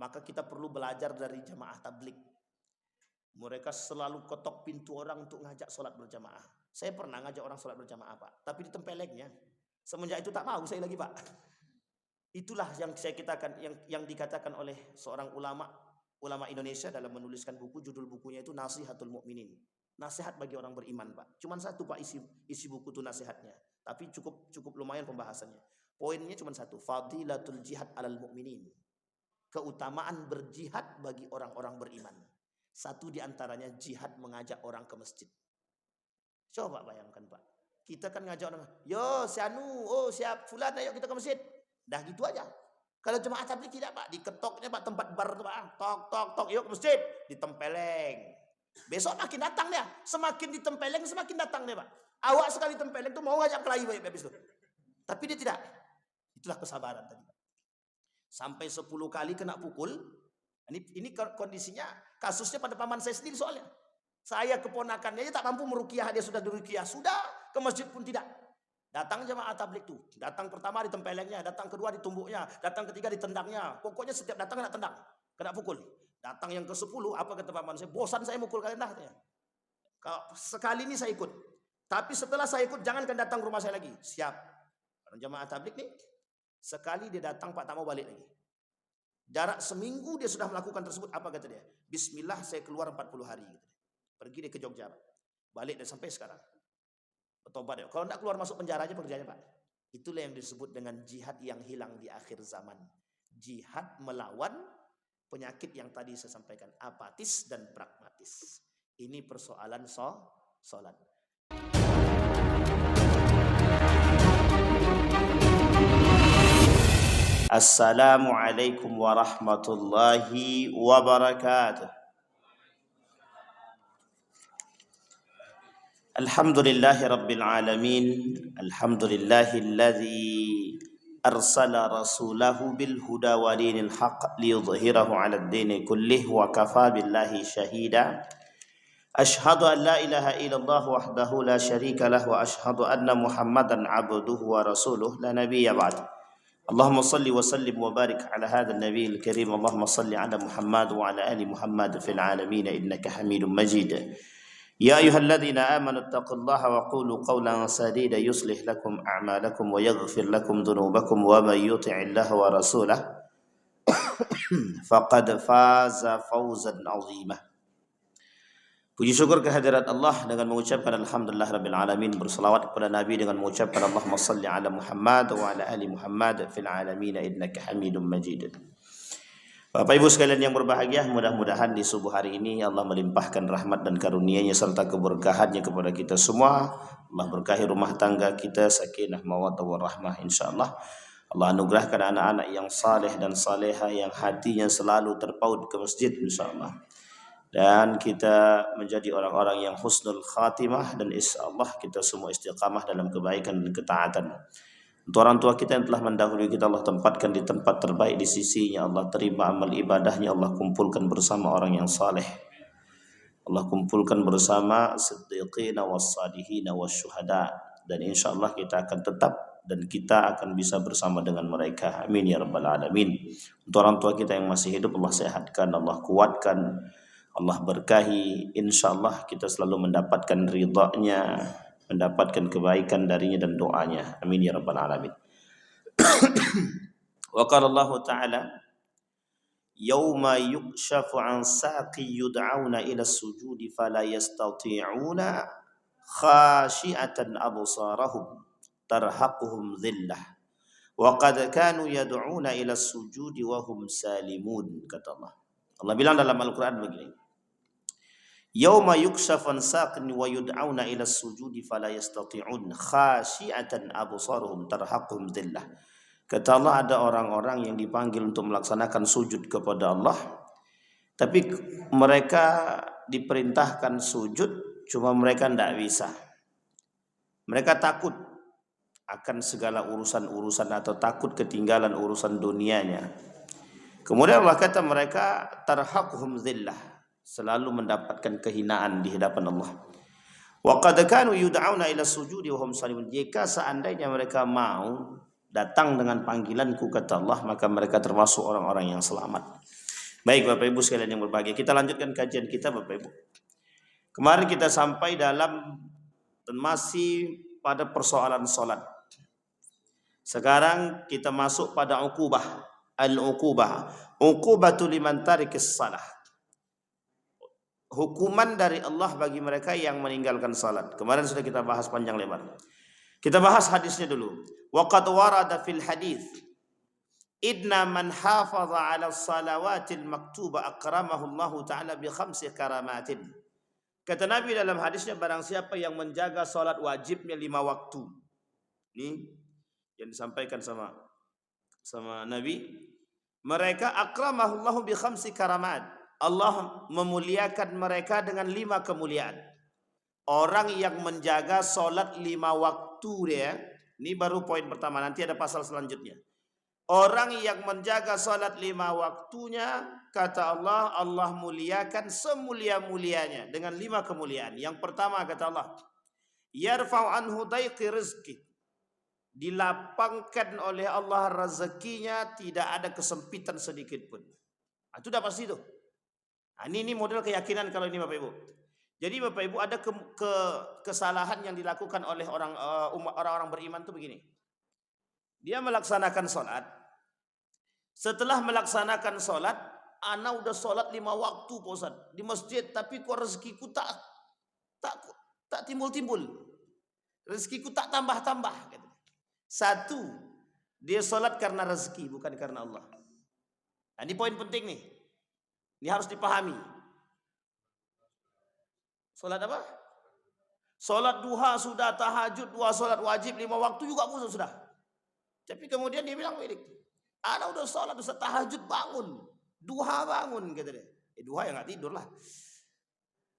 Maka kita perlu belajar dari jamaah tablik. Mereka selalu ketok pintu orang untuk ngajak sholat berjamaah. Saya pernah ngajak orang sholat berjamaah, Pak, tapi ditempelengnya. Semenjak itu tak mau saya lagi, Pak. Itulah yang saya katakan, yang dikatakan oleh seorang ulama Indonesia dalam menuliskan buku, judul bukunya itu Nasihatul Mukminin. Nasihat bagi orang beriman, Pak. Cuman satu, Pak, isi buku itu nasihatnya. Tapi cukup lumayan pembahasannya. Poinnya cuma satu, fadilatul jihad alal mukminin. Keutamaan berjihad bagi orang-orang beriman. Satu diantaranya jihad mengajak orang ke masjid. Coba bayangkan, Pak. Kita kan ngajak orang, yo si Anu, oh siap fulan, ayo kita ke masjid. Dah gitu aja. Kalau jemaah tabligh tidak, Pak, diketoknya, Pak, tempat bar itu, Pak. Tok, yuk ke masjid, ditempeleng. Besok makin datang dia. Semakin ditempeleng semakin datang dia, Pak. Awak sekali tempeleng tuh mau ngajak kelahi habis itu. Tapi dia tidak. Itulah kesabaran tadi, Pak. Sampai 10 kali kena pukul. Ini kondisinya, kasusnya pada paman saya sendiri soalnya. Saya keponakannya aja tak mampu meruqyah, dia sudah diruqyah, sudah ke masjid pun tidak. Datang jemaah tabligh tuh, datang pertama ditempelengnya, datang kedua ditumbuknya, datang ketiga ditendangnya. Pokoknya setiap datang kena tendang, kena pukul. Datang yang ke-10, apa kata paman saya? Bosan saya mukul kalian dah. Kalau sekali ini saya ikut. Tapi setelah saya ikut jangankan datang ke rumah saya lagi. Siap. Karena jemaah tabligh nih, sekali dia datang, Pak, tak mau balik lagi. Jarak seminggu dia sudah melakukan tersebut. Apa kata dia? Bismillah, saya keluar 40 hari. Gitu. Pergi dia ke Jogja, Pak. Balik dan sampai sekarang. Bertobat ya. Kalau tidak keluar masuk penjara aja pekerjaannya, Pak. Itulah yang disebut dengan jihad yang hilang di akhir zaman. Jihad melawan penyakit yang tadi saya sampaikan, apatis dan pragmatis. Ini persoalan sholat. Assalamualaikum warahmatullahi wabarakatuh. Alhamdulillahi rabbil alamin. Alhamdulillahilladzi arsala rasulahu bil huda wa dinil haqq liyudhhirahu 'alad dini kullih wa kafa billahi shahida. Ashhadu an la ilaha illallah wahdahu la syarika lah wa ashhadu anna Muhammadan 'abduhu wa rasuluh la nabiyya ba'd. Allahumma salli wa sallim wa barik ala hadzal nabiyil karim. Allahumma salli ala Muhammad wa ala ali Muhammad fil alamin innaka Hamidum Majid. Ya ayyuhalladzina amanu taqullaha wa qulu qawlan sadida yuslih lakum a'malakum wa yaghfir lakum dhunubakum wa may yuti'illaha wa rasulahu faqad faza fawzan 'azima. Puji syukur kehadirat Allah dengan mengucapkan alhamdulillah rabbil alamin, berselawat kepada Nabi dengan mengucapkan Allahumma salli ala Muhammad wa ala ali Muhammad fil alamin innaka Hamidum Majid. Bapak Ibu sekalian yang berbahagia, mudah-mudahan di subuh hari ini Allah melimpahkan rahmat dan karunia-Nya serta keberkahan-Nya kepada kita semua. Allah berkahi rumah tangga kita, sakinah mawaddah warahmah insyaallah. Allah anugerahkan anak-anak yang saleh dan saleha yang hatinya selalu terpaut ke masjid insyaallah. Dan kita menjadi orang-orang yang husnul khatimah dan insyaallah kita semua istiqamah dalam kebaikan dan ketaatan. Untuk orang tua kita yang telah mendahului kita, Allah tempatkan di tempat terbaik di sisi-Nya. Allah terima amal ibadahnya. Allah kumpulkan bersama orang yang saleh. Allah kumpulkan bersama siddiqina was-salihina wasyuhada. Dan insyaallah kita akan tetap dan kita akan bisa bersama dengan mereka. Amin ya rabbal alamin. Untuk orang tua kita yang masih hidup, Allah sehatkan, Allah kuatkan, Allah berkahi. Insyaallah kita selalu mendapatkan ridha-Nya, mendapatkan kebaikan darinya dan doanya. Amin ya rabbal alamin. Wa qala Allah Ta'ala, yauma yukshafu an saqi yud'auna ila sujudi fala yastati'una khashi'atan absarahum tarhaquhum dhillah wa qad kanu yad'una ila sujudi wa hum salimun, kata Allah. Allah bilang dalam Al-Qur'an begini, yauma yukshafun saqin wa yud'auna ila sujudi fala yastati'un khashi'atan absaruhum tarhaquhum dhillah. Kata Allah, ada orang-orang yang dipanggil untuk melaksanakan sujud kepada Allah, tapi mereka diperintahkan sujud, cuma mereka tidak bisa. Mereka takut akan segala urusan-urusan atau takut ketinggalan urusan dunianya. Kemudian Allah kata mereka tarhaquhum dhillah, selalu mendapatkan kehinaan di hadapan Allah. Wa qad kanu yud'auna ila sujudi wa hum salimun. Jika seandainya mereka mau datang dengan panggilanku, kata Allah, maka mereka termasuk orang-orang yang selamat. Baik Bapak Ibu sekalian yang berbahagia, kita lanjutkan kajian kita Bapak Ibu. Kemarin kita sampai dalam dan masih pada persoalan sholat. Sekarang kita masuk pada uqubah. Al-uqubah. Uqubatu liman tarikis salah. Hukuman dari Allah bagi mereka yang meninggalkan salat. Kemarin sudah kita bahas panjang lebar. Kita bahas hadisnya dulu. Wa qad warada fil hadis idna man hafaza 'ala salawatil maktuba akramahu Allah taala bi khamsi karamatin. Kata Nabi dalam hadisnya, barang siapa yang menjaga salat wajibnya 5 waktu. Ini yang disampaikan sama Nabi, mereka akramahu Allah bi khamsi karamat. Allah memuliakan mereka dengan 5 kemuliaan. Orang yang menjaga solat 5 waktu dia, ini baru poin pertama, nanti ada pasal selanjutnya. Orang yang menjaga solat 5 waktunya, kata Allah, Allah muliakan semulia-mulianya dengan 5 kemuliaan. Yang pertama kata Allah, yarfa'u anhu daiqi rizki, dilapangkan oleh Allah rezekinya, tidak ada kesempitan sedikit pun. Itu udah pasti tuh. Nah, ini model keyakinan kalau ini Bapak Ibu. Jadi Bapak Ibu ada kesalahan yang dilakukan oleh orang-orang beriman itu begini. Dia melaksanakan sholat. Setelah melaksanakan sholat, ana udah sholat 5 waktu Pak Ustaz di masjid, tapi kok rezekiku tak timbul-timbul. Rezekiku tak tambah-tambah. Satu, dia sholat karena rezeki bukan karena Allah. Nah, ini poin penting nih. Ini harus dipahami. Sholat apa? Sholat duha sudah, tahajud, 2 sholat wajib 5 waktu juga pun sudah. Tapi kemudian dia bilang, ana udah sholat, udah tahajud bangun, duha bangun, gitu deh. Duha ya nggak tidur lah.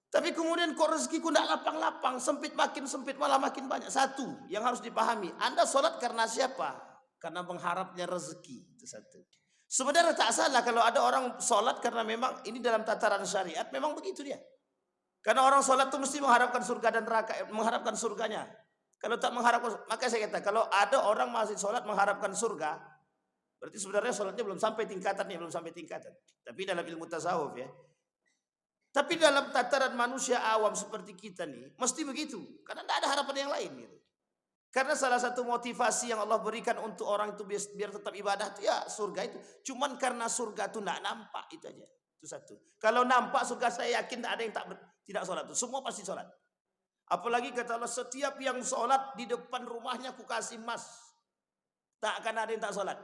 Tapi kemudian kok rezekiku nggak lapang-lapang, sempit makin sempit malah makin banyak. Satu yang harus dipahami, Anda sholat karena siapa? Karena mengharapnya rezeki, itu satu. Sebenarnya tak salah kalau ada orang sholat karena memang ini dalam tataran syariat memang begitu dia. Karena orang sholat itu mesti mengharapkan surga dan neraka, mengharapkan surganya. Kalau tak mengharapkan, maka saya kata kalau ada orang masih sholat mengharapkan surga, berarti sebenarnya sholatnya belum sampai tingkatan. Tapi dalam ilmu tasawuf ya. Tapi dalam tataran manusia awam seperti kita nih, mesti begitu. Karena tidak ada harapan yang lain gitu. Karena salah satu motivasi yang Allah berikan untuk orang itu biar tetap ibadah itu ya surga itu. Cuman karena surga itu tidak nampak, itu aja. Itu satu. Kalau nampak surga, saya yakin tidak ada yang tidak sholat itu. Semua pasti sholat. Apalagi kata Allah, setiap yang sholat di depan rumahnya aku kasih emas. Tak akan ada yang tak sholat.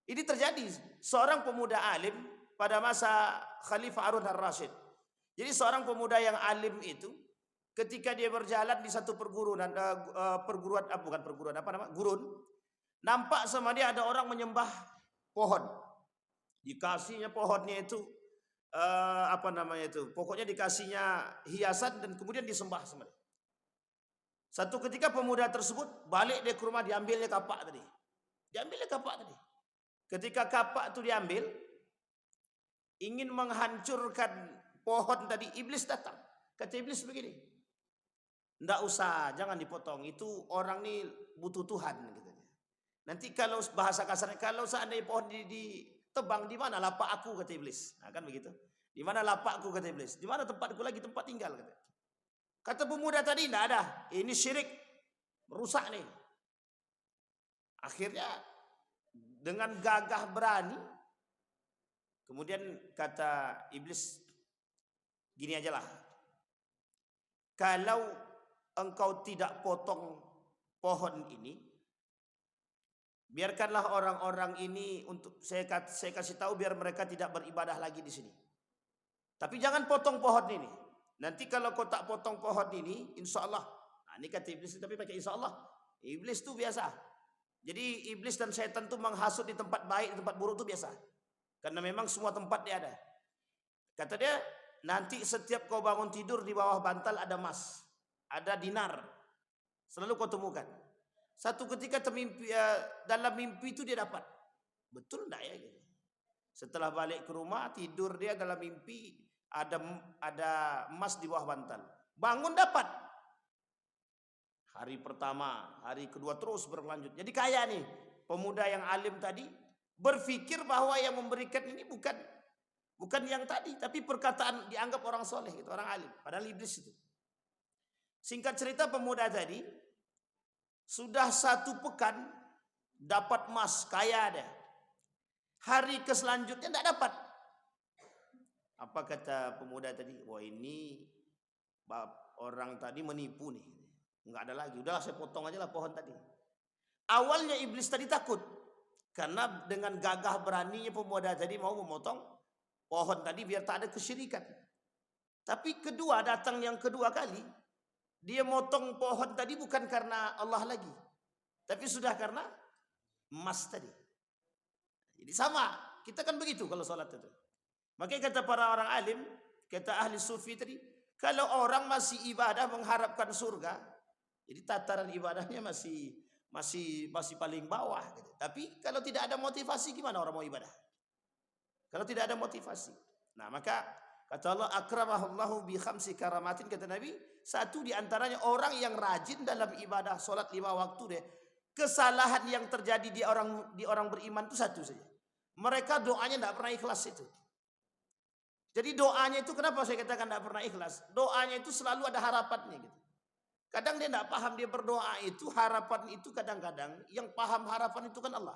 Ini terjadi. Seorang pemuda alim pada masa Khalifah Harun ar-Rasyid. Jadi seorang pemuda yang alim itu, ketika dia berjalan di satu gurun, nampak sama dia ada orang menyembah pohon. Dikasihnya pohonnya itu pokoknya dikasihnya hiasan dan kemudian disembah sama dia. Satu ketika pemuda tersebut balik dia ke rumah, diambilnya kapak tadi. Ketika kapak itu diambil, ingin menghancurkan pohon tadi, iblis datang. Kata iblis begini, nggak usah, jangan dipotong. Itu orang ini butuh Tuhan. Gitu. Nanti kalau bahasa kasarnya, kalau seandainya pohon ditebang, di mana lapak aku, kata iblis. Nah, kan begitu. Di mana lapakku, kata iblis. Di mana tempatku lagi, tempat tinggal. Kata pemuda tadi, nggak ada. Ini syirik, merusak nih. Akhirnya dengan gagah berani, kemudian kata iblis, gini aja lah. Kalau engkau tidak potong pohon ini, biarkanlah orang-orang ini untuk saya kasih tahu biar mereka tidak beribadah lagi di sini. Tapi jangan potong pohon ini. Nanti kalau kau tak potong pohon ini, insya Allah. Nah, ini kata iblis, tapi pakai insya Allah. Iblis itu biasa. Jadi iblis dan setan itu menghasut di tempat baik, di tempat buruk itu biasa. Karena memang semua tempat dia ada. Kata dia, nanti setiap kau bangun tidur di bawah bantal ada emas, ada dinar. Selalu kau temukan. Satu ketika dalam mimpi itu dia dapat. Betul enggak ya? Setelah balik ke rumah, tidur dia dalam mimpi ada emas di bawah bantal. Bangun dapat. Hari pertama, hari kedua terus berlanjut. Jadi kaya nih pemuda yang alim tadi berpikir bahwa yang memberikan ini bukan Bukan yang tadi, tapi perkataan dianggap orang soleh, gitu, orang alim. Padahal iblis itu. Singkat cerita, pemuda tadi sudah 1 pekan dapat emas, kaya ada. Hari ke selanjutnya tidak dapat. Apa kata pemuda tadi? Wah, ini orang tadi menipu nih. Enggak ada lagi. Udahlah, saya potong aja lah pohon tadi. Awalnya iblis tadi takut. Karena dengan gagah beraninya pemuda tadi mau memotong pohon tadi biar tak ada kesyirikan. Tapi yang kedua kali, dia motong pohon tadi bukan karena Allah lagi, tapi sudah karena emas tadi. Jadi sama, kita kan begitu kalau sholat itu. Makanya kata para orang alim, kata ahli sufi tadi, kalau orang masih ibadah mengharapkan surga, jadi tataran ibadahnya masih paling bawah. Gitu. Tapi kalau tidak ada motivasi, gimana orang mau ibadah? Kalau tidak ada motivasi. Nah, maka kata Allah, akramahullahu bi khamsi karamatin, kata Nabi, satu di antaranya orang yang rajin dalam ibadah solat 5 waktu deh. Kesalahan yang terjadi di orang beriman itu satu saja. Mereka doanya tidak pernah ikhlas itu. Jadi doanya itu, kenapa saya katakan tidak pernah ikhlas? Doanya itu selalu ada harapannya gitu. Kadang dia tidak paham, dia berdoa itu harapan itu kadang-kadang yang paham harapan itu kan Allah.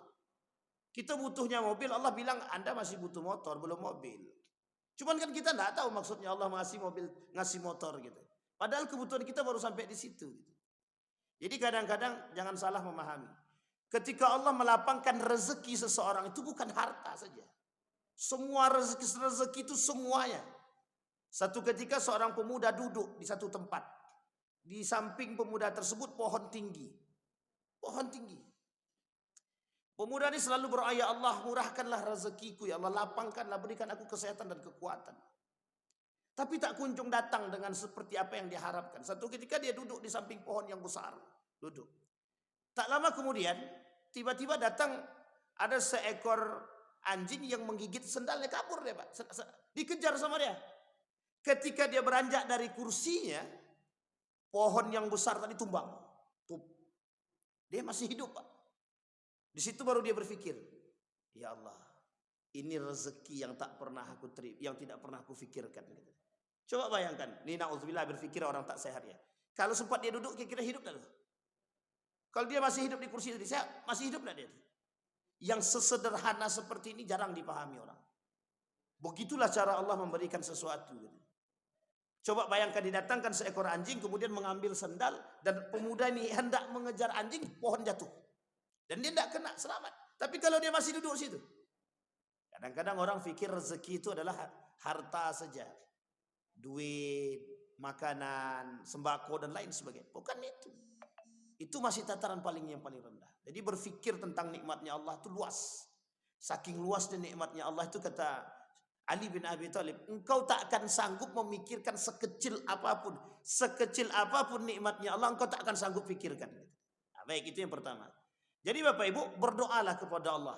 Kita butuhnya mobil, Allah bilang Anda masih butuh motor, belum mobil. Cuman kan kita tidak tahu maksudnya Allah ngasih mobil, ngasih motor gitu. Padahal kebutuhan kita baru sampai di situ. Gitu. Jadi kadang-kadang jangan salah memahami. Ketika Allah melapangkan rezeki seseorang itu bukan harta saja. Semua rezeki itu semuanya. Satu ketika seorang pemuda duduk di satu tempat. Di samping pemuda tersebut pohon tinggi. Pohon tinggi. Pemuda ini selalu berdoa, ya Allah murahkanlah rezekiku, ya Allah lapangkanlah, berikan aku kesehatan dan kekuatan. Tapi tak kunjung datang dengan seperti apa yang diharapkan. Satu ketika dia duduk di samping pohon yang besar. Duduk. Tak lama kemudian, tiba-tiba datang ada seekor anjing yang menggigit sendalnya, kabur dia Pak. Dikejar sama dia. Ketika dia beranjak dari kursinya, pohon yang besar tadi tumbang. Dia masih hidup Pak. Di situ baru dia berpikir, ya Allah, ini rezeki yang tak pernah aku terima, yang tidak pernah aku fikirkan. Coba bayangkan, ini na'udzubillah berpikir orang tak sehat ya. Kalau sempat dia duduk, kira-kira hidup tak? Kalau dia masih hidup di kursi tadi, saya masih hidup tak dia? Yang sesederhana seperti ini jarang dipahami orang. Begitulah cara Allah memberikan sesuatu. Coba bayangkan didatangkan seekor anjing, kemudian mengambil sendal, dan pemuda ini hendak mengejar anjing, pohon jatuh. Dan dia tidak kena, selamat. Tapi kalau dia masih duduk situ. Kadang-kadang orang fikir rezeki itu adalah harta saja. Duit, makanan, sembako, dan lain sebagainya. Bukan itu. Itu masih tataran yang paling rendah. Jadi berfikir tentang nikmatnya Allah itu luas. Saking luasnya nikmatnya Allah itu kata Ali bin Abi Thalib, engkau tak akan sanggup memikirkan sekecil apapun nikmatnya Allah, engkau tak akan sanggup pikirkan. Nah, baik, itu yang pertama. Jadi Bapak Ibu, berdoalah kepada Allah.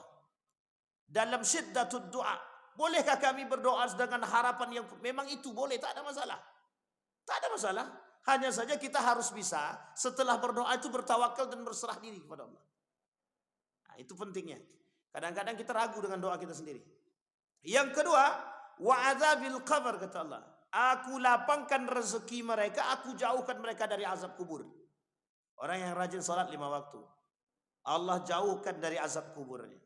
Dalam syiddatud doa. Bolehkah kami berdoa dengan harapan yang memang itu boleh, tak ada masalah. Tak ada masalah. Hanya saja kita harus bisa setelah berdoa itu bertawakal dan berserah diri kepada Allah. Nah, itu pentingnya. Kadang-kadang kita ragu dengan doa kita sendiri. Yang kedua, wa'adzabil qabr, kata Allah. Aku lapangkan rezeki mereka, aku jauhkan mereka dari azab kubur. Orang yang rajin salat 5 waktu. Allah jauhkan dari azab kuburnya.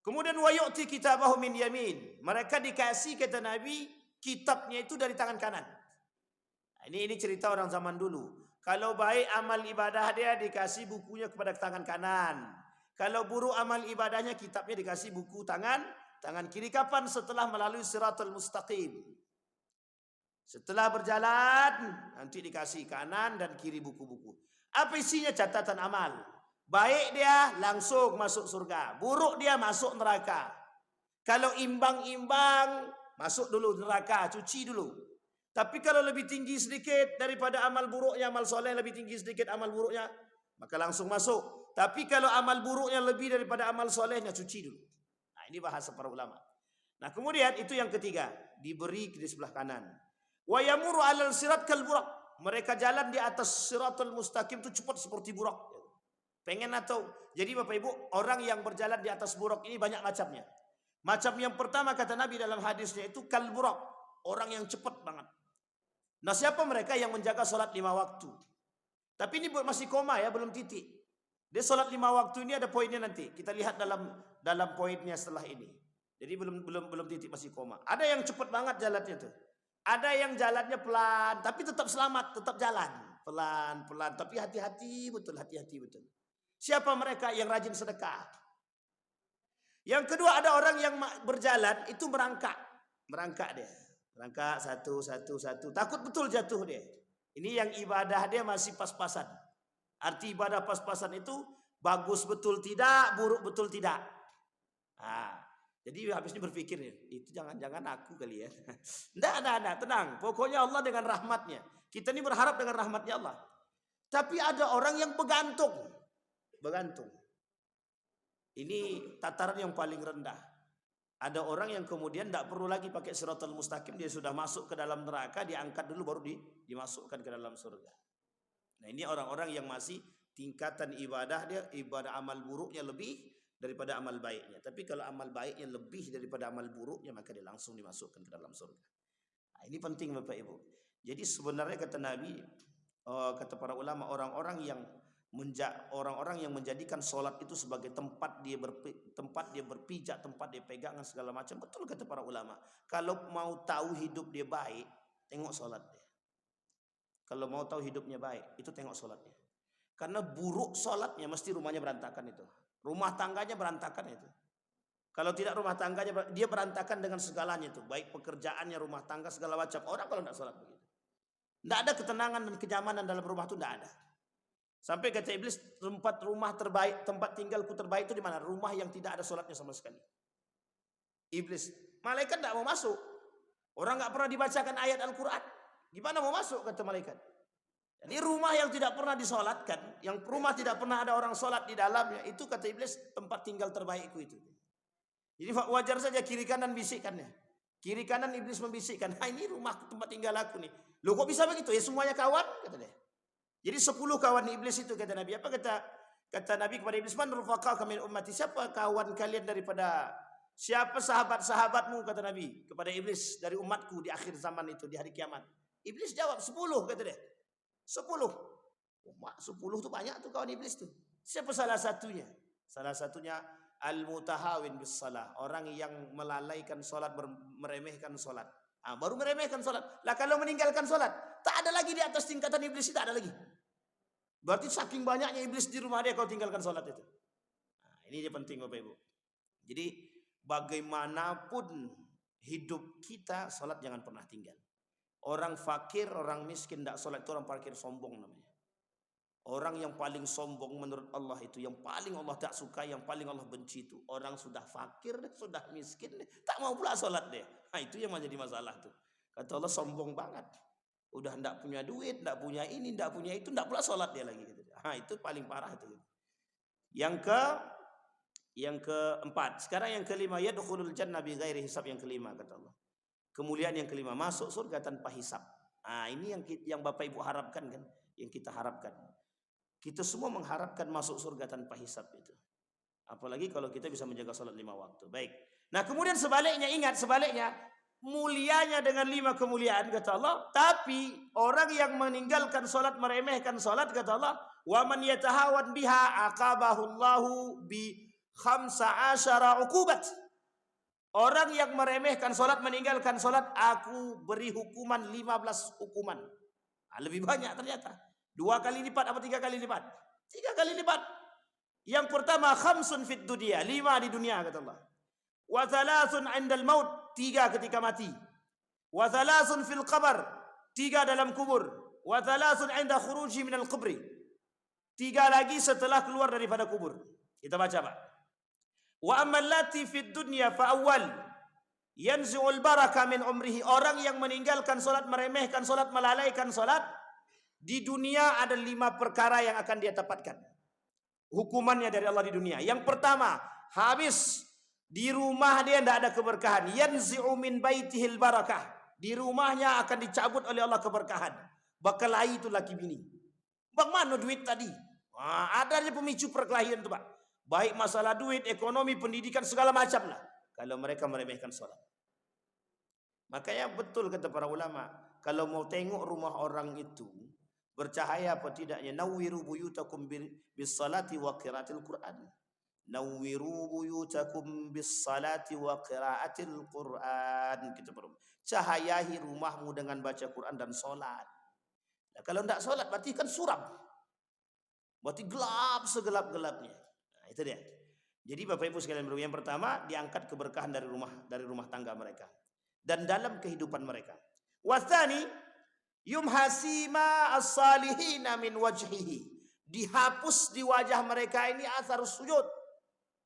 Kemudian wa yu'ti kitabahu min yamin. Mereka dikasih, kata Nabi, kitabnya itu dari tangan kanan. Nah, ini cerita orang zaman dulu. Kalau baik amal ibadah dia dikasih bukunya kepada tangan kanan. Kalau buruk amal ibadahnya, kitabnya dikasih buku tangan kiri. Kapan? Setelah melalui siratul mustaqim. Setelah berjalan nanti dikasih kanan dan kiri buku-buku. Apa isinya? Catatan amal. Baik dia langsung masuk surga, buruk dia masuk neraka. Kalau imbang-imbang, masuk dulu neraka, cuci dulu. Tapi kalau lebih tinggi sedikit daripada amal buruknya, amal soleh lebih tinggi sedikit amal buruknya, maka langsung masuk. Tapi kalau amal buruknya lebih daripada amal solehnya, cuci dulu. Nah, ini bahasa para ulama. Nah, kemudian itu yang ketiga, diberi di sebelah kanan. Wa yamuru 'alal sirat kal buraq. Mereka jalan di atas siratul mustaqim itu cepat seperti buraq. Pengen atau jadi Bapak Ibu, orang yang berjalan di atas buraq ini banyak macamnya. Macam yang pertama kata Nabi dalam hadisnya itu kalburak, orang yang cepat banget. Nah, siapa mereka yang menjaga salat 5 waktu? Tapi ini masih koma ya, belum titik. Dia salat 5 waktu ini ada poinnya nanti. Kita lihat dalam poinnya setelah ini. Jadi belum titik, masih koma. Ada yang cepat banget jalannya tuh. Ada yang jalannya pelan, tapi tetap selamat, tetap jalan. Pelan-pelan, tapi hati-hati betul, hati-hati betul. Siapa mereka yang rajin sedekah? Yang kedua, ada orang yang berjalan itu merangkak dia. Merangkak satu. Takut betul jatuh dia. Ini yang ibadah dia masih pas-pasan. Arti ibadah pas-pasan itu bagus betul tidak, buruk betul tidak. Nah, jadi habis ini berpikir ya, itu jangan-jangan aku kali ya. Tidak, tenang. Pokoknya Allah dengan rahmatnya. Kita ini berharap dengan rahmatnya Allah. Tapi ada orang yang begantung. Ini tataran yang paling rendah. Ada orang yang kemudian tidak perlu lagi pakai siratal mustaqim, dia sudah masuk ke dalam neraka, diangkat dulu baru dimasukkan ke dalam surga. Nah, ini orang-orang yang masih tingkatan ibadah dia, ibadah amal buruknya lebih daripada amal baiknya. Tapi kalau amal baiknya lebih daripada amal buruknya, maka dia langsung dimasukkan ke dalam surga. Nah, ini penting Bapak Ibu. Jadi sebenarnya kata Nabi, kata para ulama, orang-orang yang menjadikan sholat itu sebagai tempat dia berpijak, tempat dia pegangan segala macam. Betul kata para ulama. Kalau mau tahu hidup dia baik, tengok sholat dia. Kalau mau tahu hidupnya baik, itu tengok sholatnya. Karena buruk sholatnya mesti rumahnya berantakan itu. Rumah tangganya berantakan itu. Kalau tidak rumah tangganya, dia berantakan dengan segalanya itu. Baik pekerjaannya, rumah tangga, segala macam. Orang kalau tidak sholat begitu. Tidak ada ketenangan dan kenyamanan dalam rumah itu, tidak ada. Sampai kata iblis, tempat rumah terbaik, tempat tinggalku terbaik itu di mana? Rumah yang tidak ada sholatnya sama sekali. Iblis, malaikat tidak mau masuk. Orang nggak pernah dibacakan ayat Al-Quran, gimana mau masuk kata malaikat? Jadi rumah yang tidak pernah disolatkan, yang rumah tidak pernah ada orang sholat di dalamnya, itu kata iblis tempat tinggal terbaikku itu. Jadi wajar saja kiri kanan bisikkannya. Kiri kanan iblis membisikkan, ini rumah tempat tinggal aku nih. Loh kok bisa begitu? Ya semuanya kawan, kata dia. Jadi 10 kawan iblis itu kata Nabi. Apa kata Nabi kepada iblis? Man rufaqaka min ummati? Siapa kawan kalian siapa sahabat-sahabatmu kata Nabi kepada iblis dari umatku di akhir zaman itu, di hari kiamat. Iblis jawab 10 kata dia. 10. 10 itu banyak tuh kawan iblis tuh. Siapa salah satunya? Salah satunya al-mutahawin bis salah, orang yang melalaikan salat, meremehkan salat. Baru meremehkan salat. Lah kalau meninggalkan salat, tak ada lagi di atas tingkatan iblis, tak ada lagi. Berarti saking banyaknya iblis di rumah dia kalau tinggalkan salat itu. Nah, ini dia penting Bapak Ibu. Jadi bagaimanapun hidup kita, salat jangan pernah tinggal. Orang fakir, orang miskin tidak salat itu orang fakir sombong namanya. Orang yang paling sombong menurut Allah itu, yang paling Allah tak suka, yang paling Allah benci itu orang sudah fakir, sudah miskin, tak mau pula salat dia. Nah, itu yang menjadi masalah tuh. Kata Allah sombong banget. Udah tidak punya duit, tidak punya ini, tidak punya itu, tidak pula salat dia lagi. Nah, itu paling parah itu. Yang keempat. Sekarang yang kelima, yadkhulul jannah bi ghairi hisab, yang kelima kata Allah. Kemuliaan yang kelima, masuk surga tanpa hisab. Nah, ini yang Bapak Ibu harapkan kan, yang kita harapkan. Kita semua mengharapkan masuk surga tanpa hisab itu. Apalagi kalau kita bisa menjaga salat 5 waktu. Baik. Nah, kemudian sebaliknya, ingat sebaliknya, mulianya dengan 5 kemuliaan kata Allah, tapi orang yang meninggalkan salat, meremehkan salat kata Allah, wa man yatahawan biha aqabahullahu bi 15 uqubat. Orang yang meremehkan salat, meninggalkan salat, aku beri hukuman 15 hukuman. Lebih banyak ternyata. 2 kali lipat apa 3 kali lipat? 3 kali lipat. Yang pertama, khamsun fid dunya, 5 di dunia kata Allah. Wa thalathun 'indal maut, 3 ketika mati. Wa thalathun fil qabr, 3 dalam kubur. Wa thalathun 'inda khuruji minal qabri, 3 lagi setelah keluar daripada kubur. Kita baca Pak. Wa ammal lati fid dunya fa awwal yanzu'ul baraka min umrihi. Orang yang meninggalkan salat, meremehkan salat, melalaikan salat, di dunia ada 5 perkara yang akan dia dapatkan. Hukumannya dari Allah di dunia. Yang pertama, habis di rumah dia tidak ada keberkahan. Yanzi'u min baitihil barakah. Di rumahnya akan dicabut oleh Allah keberkahan. Bakalahi itu laki bini. Bagaimana duit tadi? Adanya pemicu perkelahian itu Pak. Baik masalah duit, ekonomi, pendidikan, segala macam lah. kalau mereka meremehkan sholat. Makanya betul kata para ulama, kalau mau tengok rumah orang itu bercahaya apa tidaknya, nawwiru buyutakum bis salati wa qiraatil Qur'an. Nawwiru buyutakum bis salati wa qiraatil Qur'an. Kita cahayahi rumahmu dengan baca Quran dan solat. Nah, kalau tidak solat berarti kan suram. Berarti gelap segelap-gelapnya. Nah, itu dia. Jadi Bapak Ibu sekalian, yang pertama diangkat keberkahan dari rumah tangga mereka dan dalam kehidupan mereka. Wasani yumhasima as-salihina min wajhihi. Dihapus di wajah mereka ini asar sujud.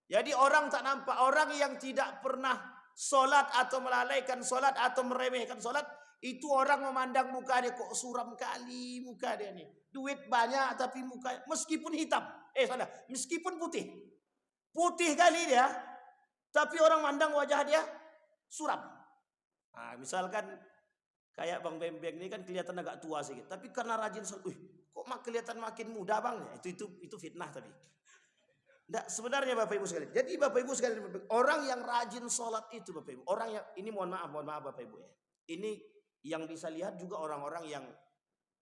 Jadi orang tak nampak, orang yang tidak pernah solat atau melalaikan solat atau meremehkan solat, itu orang memandang muka dia kok suram kali muka dia nih. Duit banyak tapi muka meskipun hitam, meskipun putih. Putih kali dia, tapi orang mandang wajah dia suram. Nah, misalkan kayak Bang Bembeng ini kan kelihatan agak tua sedikit, tapi karena rajin sholat, kok kelihatan makin muda Bang? Ya, itu fitnah tadi. Nggak, sebenarnya Bapak Ibu sekalian. Jadi Bapak Ibu sekalian, orang yang rajin sholat itu Bapak Ibu, orang yang ini mohon maaf Bapak Ibu ya. Ini yang bisa lihat juga orang-orang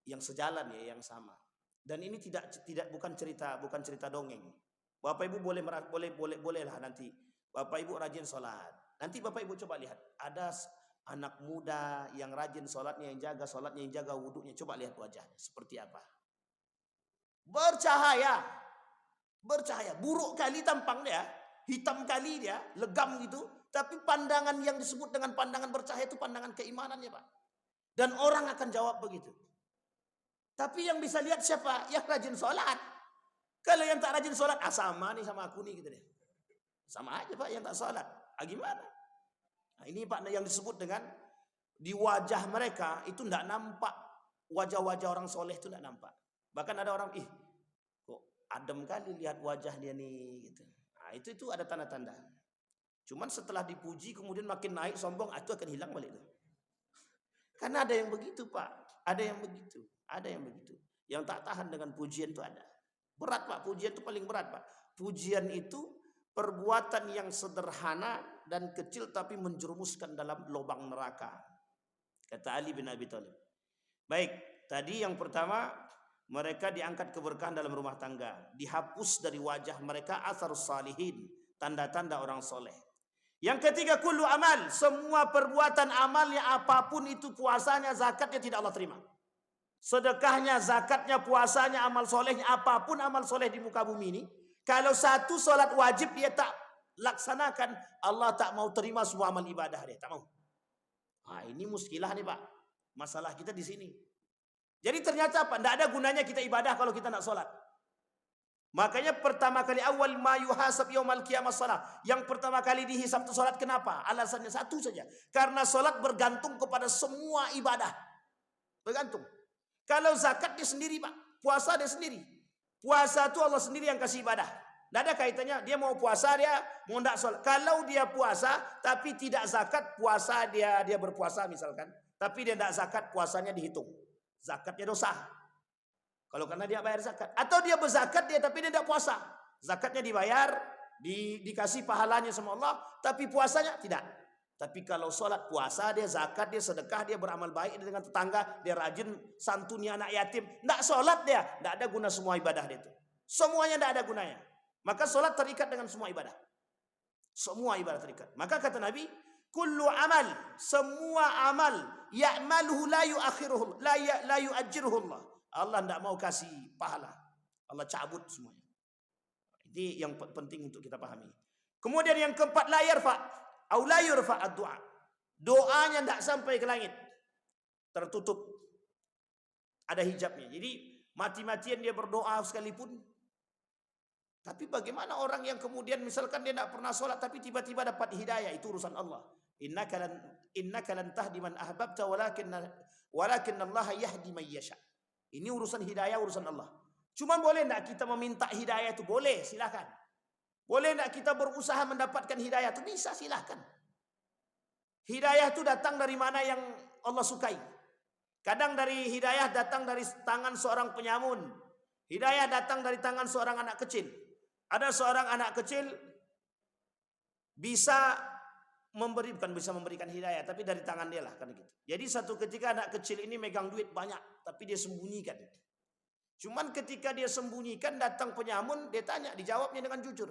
yang sejalan ya, yang sama. Dan ini bukan cerita dongeng. Bapak Ibu bolehlah nanti Bapak Ibu rajin sholat. Nanti Bapak Ibu coba lihat, ada anak muda yang rajin sholatnya, yang jaga sholatnya, yang jaga wudhunya. Coba lihat wajahnya seperti apa. Bercahaya. Buruk kali tampang dia, hitam kali dia, legam gitu. Tapi pandangan yang disebut dengan pandangan bercahaya itu pandangan keimanannya Pak. Dan orang akan jawab begitu. Tapi yang bisa lihat siapa? Yang rajin sholat. Kalau yang tak rajin sholat, sama nih sama aku nih gitu deh. Sama aja Pak yang tak sholat. Gimana? Nah, ini Pak yang disebut dengan di wajah mereka itu tidak nampak, wajah-wajah orang soleh itu tidak nampak. Bahkan ada orang, kok adem kali lihat wajah dia nih gitu. Nah, itu ada tanda-tanda. Cuman setelah dipuji kemudian makin naik sombong, itu akan hilang balik itu. Karena ada yang begitu Pak, ada yang begitu. Yang tak tahan dengan pujian itu ada. Berat Pak, pujian itu paling berat Pak. Pujian itu perbuatan yang sederhana dan kecil tapi menjerumuskan dalam lubang neraka. Kata Ali bin Abi Thalib. Baik, tadi yang pertama mereka diangkat keberkahan dalam rumah tangga, dihapus dari wajah mereka asarus salihin, tanda-tanda orang soleh. Yang ketiga, kullu amal, semua perbuatan amalnya apapun itu, puasanya, zakatnya tidak Allah terima. Sedekahnya, zakatnya, puasanya, amal solehnya, apapun amal soleh di muka bumi ini, kalau satu solat wajib dia tak laksanakan, Allah tak mau terima semua amal ibadah dia, tak mau. Nah, ini muskilah nih Pak. Masalah kita di sini. Jadi ternyata apa? Tidak ada gunanya kita ibadah kalau kita nak solat. Makanya pertama kali awal ma yuhasab yaumal qiyamah salat. Yang pertama kali dihisab itu salat. Kenapa? Alasannya satu saja. Karena salat bergantung kepada semua ibadah. Bergantung. Kalau zakat dia sendiri Pak, puasa dia sendiri. Puasa itu Allah sendiri yang kasih ibadah. Tidak ada kaitannya dia mau puasa dia mau tidak salat. Kalau dia puasa tapi tidak zakat, puasa dia berpuasa misalkan, tapi dia tidak zakat, puasanya dihitung. Zakatnya dosa. Kalau karena dia bayar zakat. Atau dia berzakat dia tapi dia tidak puasa. Zakatnya dibayar, dikasih pahalanya sama Allah, tapi puasanya tidak. Tapi kalau sholat, puasa dia, zakat dia, sedekah dia, beramal baik dengan tetangga, dia rajin santuni anak yatim. Tidak sholat dia, tidak ada guna semua ibadah dia itu. Semuanya tidak ada gunanya. Maka sholat terikat dengan semua ibadah. Semua ibadah terikat. Maka kata Nabi, kullu amal, semua amal, ya'maluhu la yu'akhiruhu, la yu'ajjiruhu Allah. Allah tidak mau kasih pahala. Allah cabut semuanya. Ini yang penting untuk kita pahami. Kemudian yang keempat, la yarfa au la yurfa ad-du'a. Doanya tidak sampai ke langit. Tertutup. Ada hijabnya. Jadi mati-matian dia berdoa sekalipun. Tapi bagaimana orang yang kemudian misalkan dia tidak pernah sholat tapi tiba-tiba dapat hidayah, itu urusan Allah. Innaka lan tahdi man ahbabta walakin Allah yahdi man yasha. Ini urusan hidayah, urusan Allah. Cuma boleh tidak kita meminta hidayah itu? Boleh, silakan. Boleh tidak kita berusaha mendapatkan hidayah itu? Bisa, silakan. Hidayah itu datang dari mana yang Allah sukai. Kadang dari hidayah datang dari tangan seorang penyamun. Hidayah datang dari tangan seorang anak kecil. Ada seorang anak kecil bisa bukan bisa memberikan hidayah, tapi dari tangan dia lah kan gitu. Jadi satu ketika anak kecil ini megang duit banyak, tapi dia sembunyikan. Cuman ketika dia sembunyikan, datang penyamun, dia tanya, dijawabnya dengan jujur.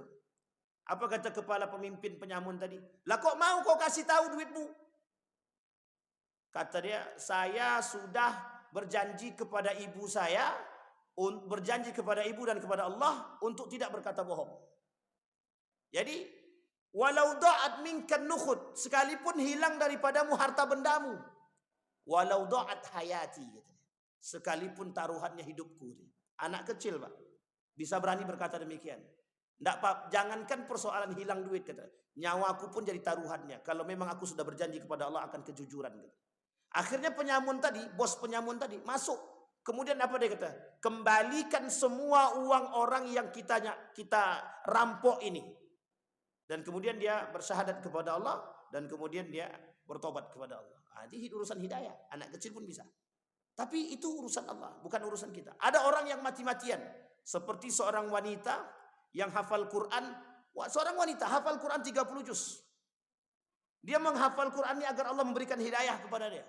Apa kata kepala pemimpin penyamun tadi? Lah kok mau kau kasih tahu duitmu? Kata dia, saya sudah berjanji kepada ibu saya, berjanji kepada ibu dan kepada Allah untuk tidak berkata bohong. Jadi, walau da'at minkan nukhut, sekalipun hilang daripadamu harta bendamu. Walau da'at hayati, sekalipun taruhannya hidupku. Anak kecil, Pak, bisa berani berkata demikian. Nggak, Pak, jangankan persoalan hilang duit, kata. Nyawaku pun jadi taruhannya. Kalau memang aku sudah berjanji kepada Allah akan kejujuran. Kata. Akhirnya penyamun tadi, bos penyamun tadi masuk. Kemudian apa dia kata? Kembalikan semua uang orang yang kita rampok ini. Dan kemudian dia bersyahadat kepada Allah, dan kemudian dia bertobat kepada Allah. Ini urusan hidayah, anak kecil pun bisa. Tapi itu urusan Allah, bukan urusan kita. Ada orang yang mati-matian, seperti seorang wanita yang hafal Quran. Seorang wanita hafal Quran 30 juz. Dia menghafal Quran ini agar Allah memberikan hidayah kepada dia.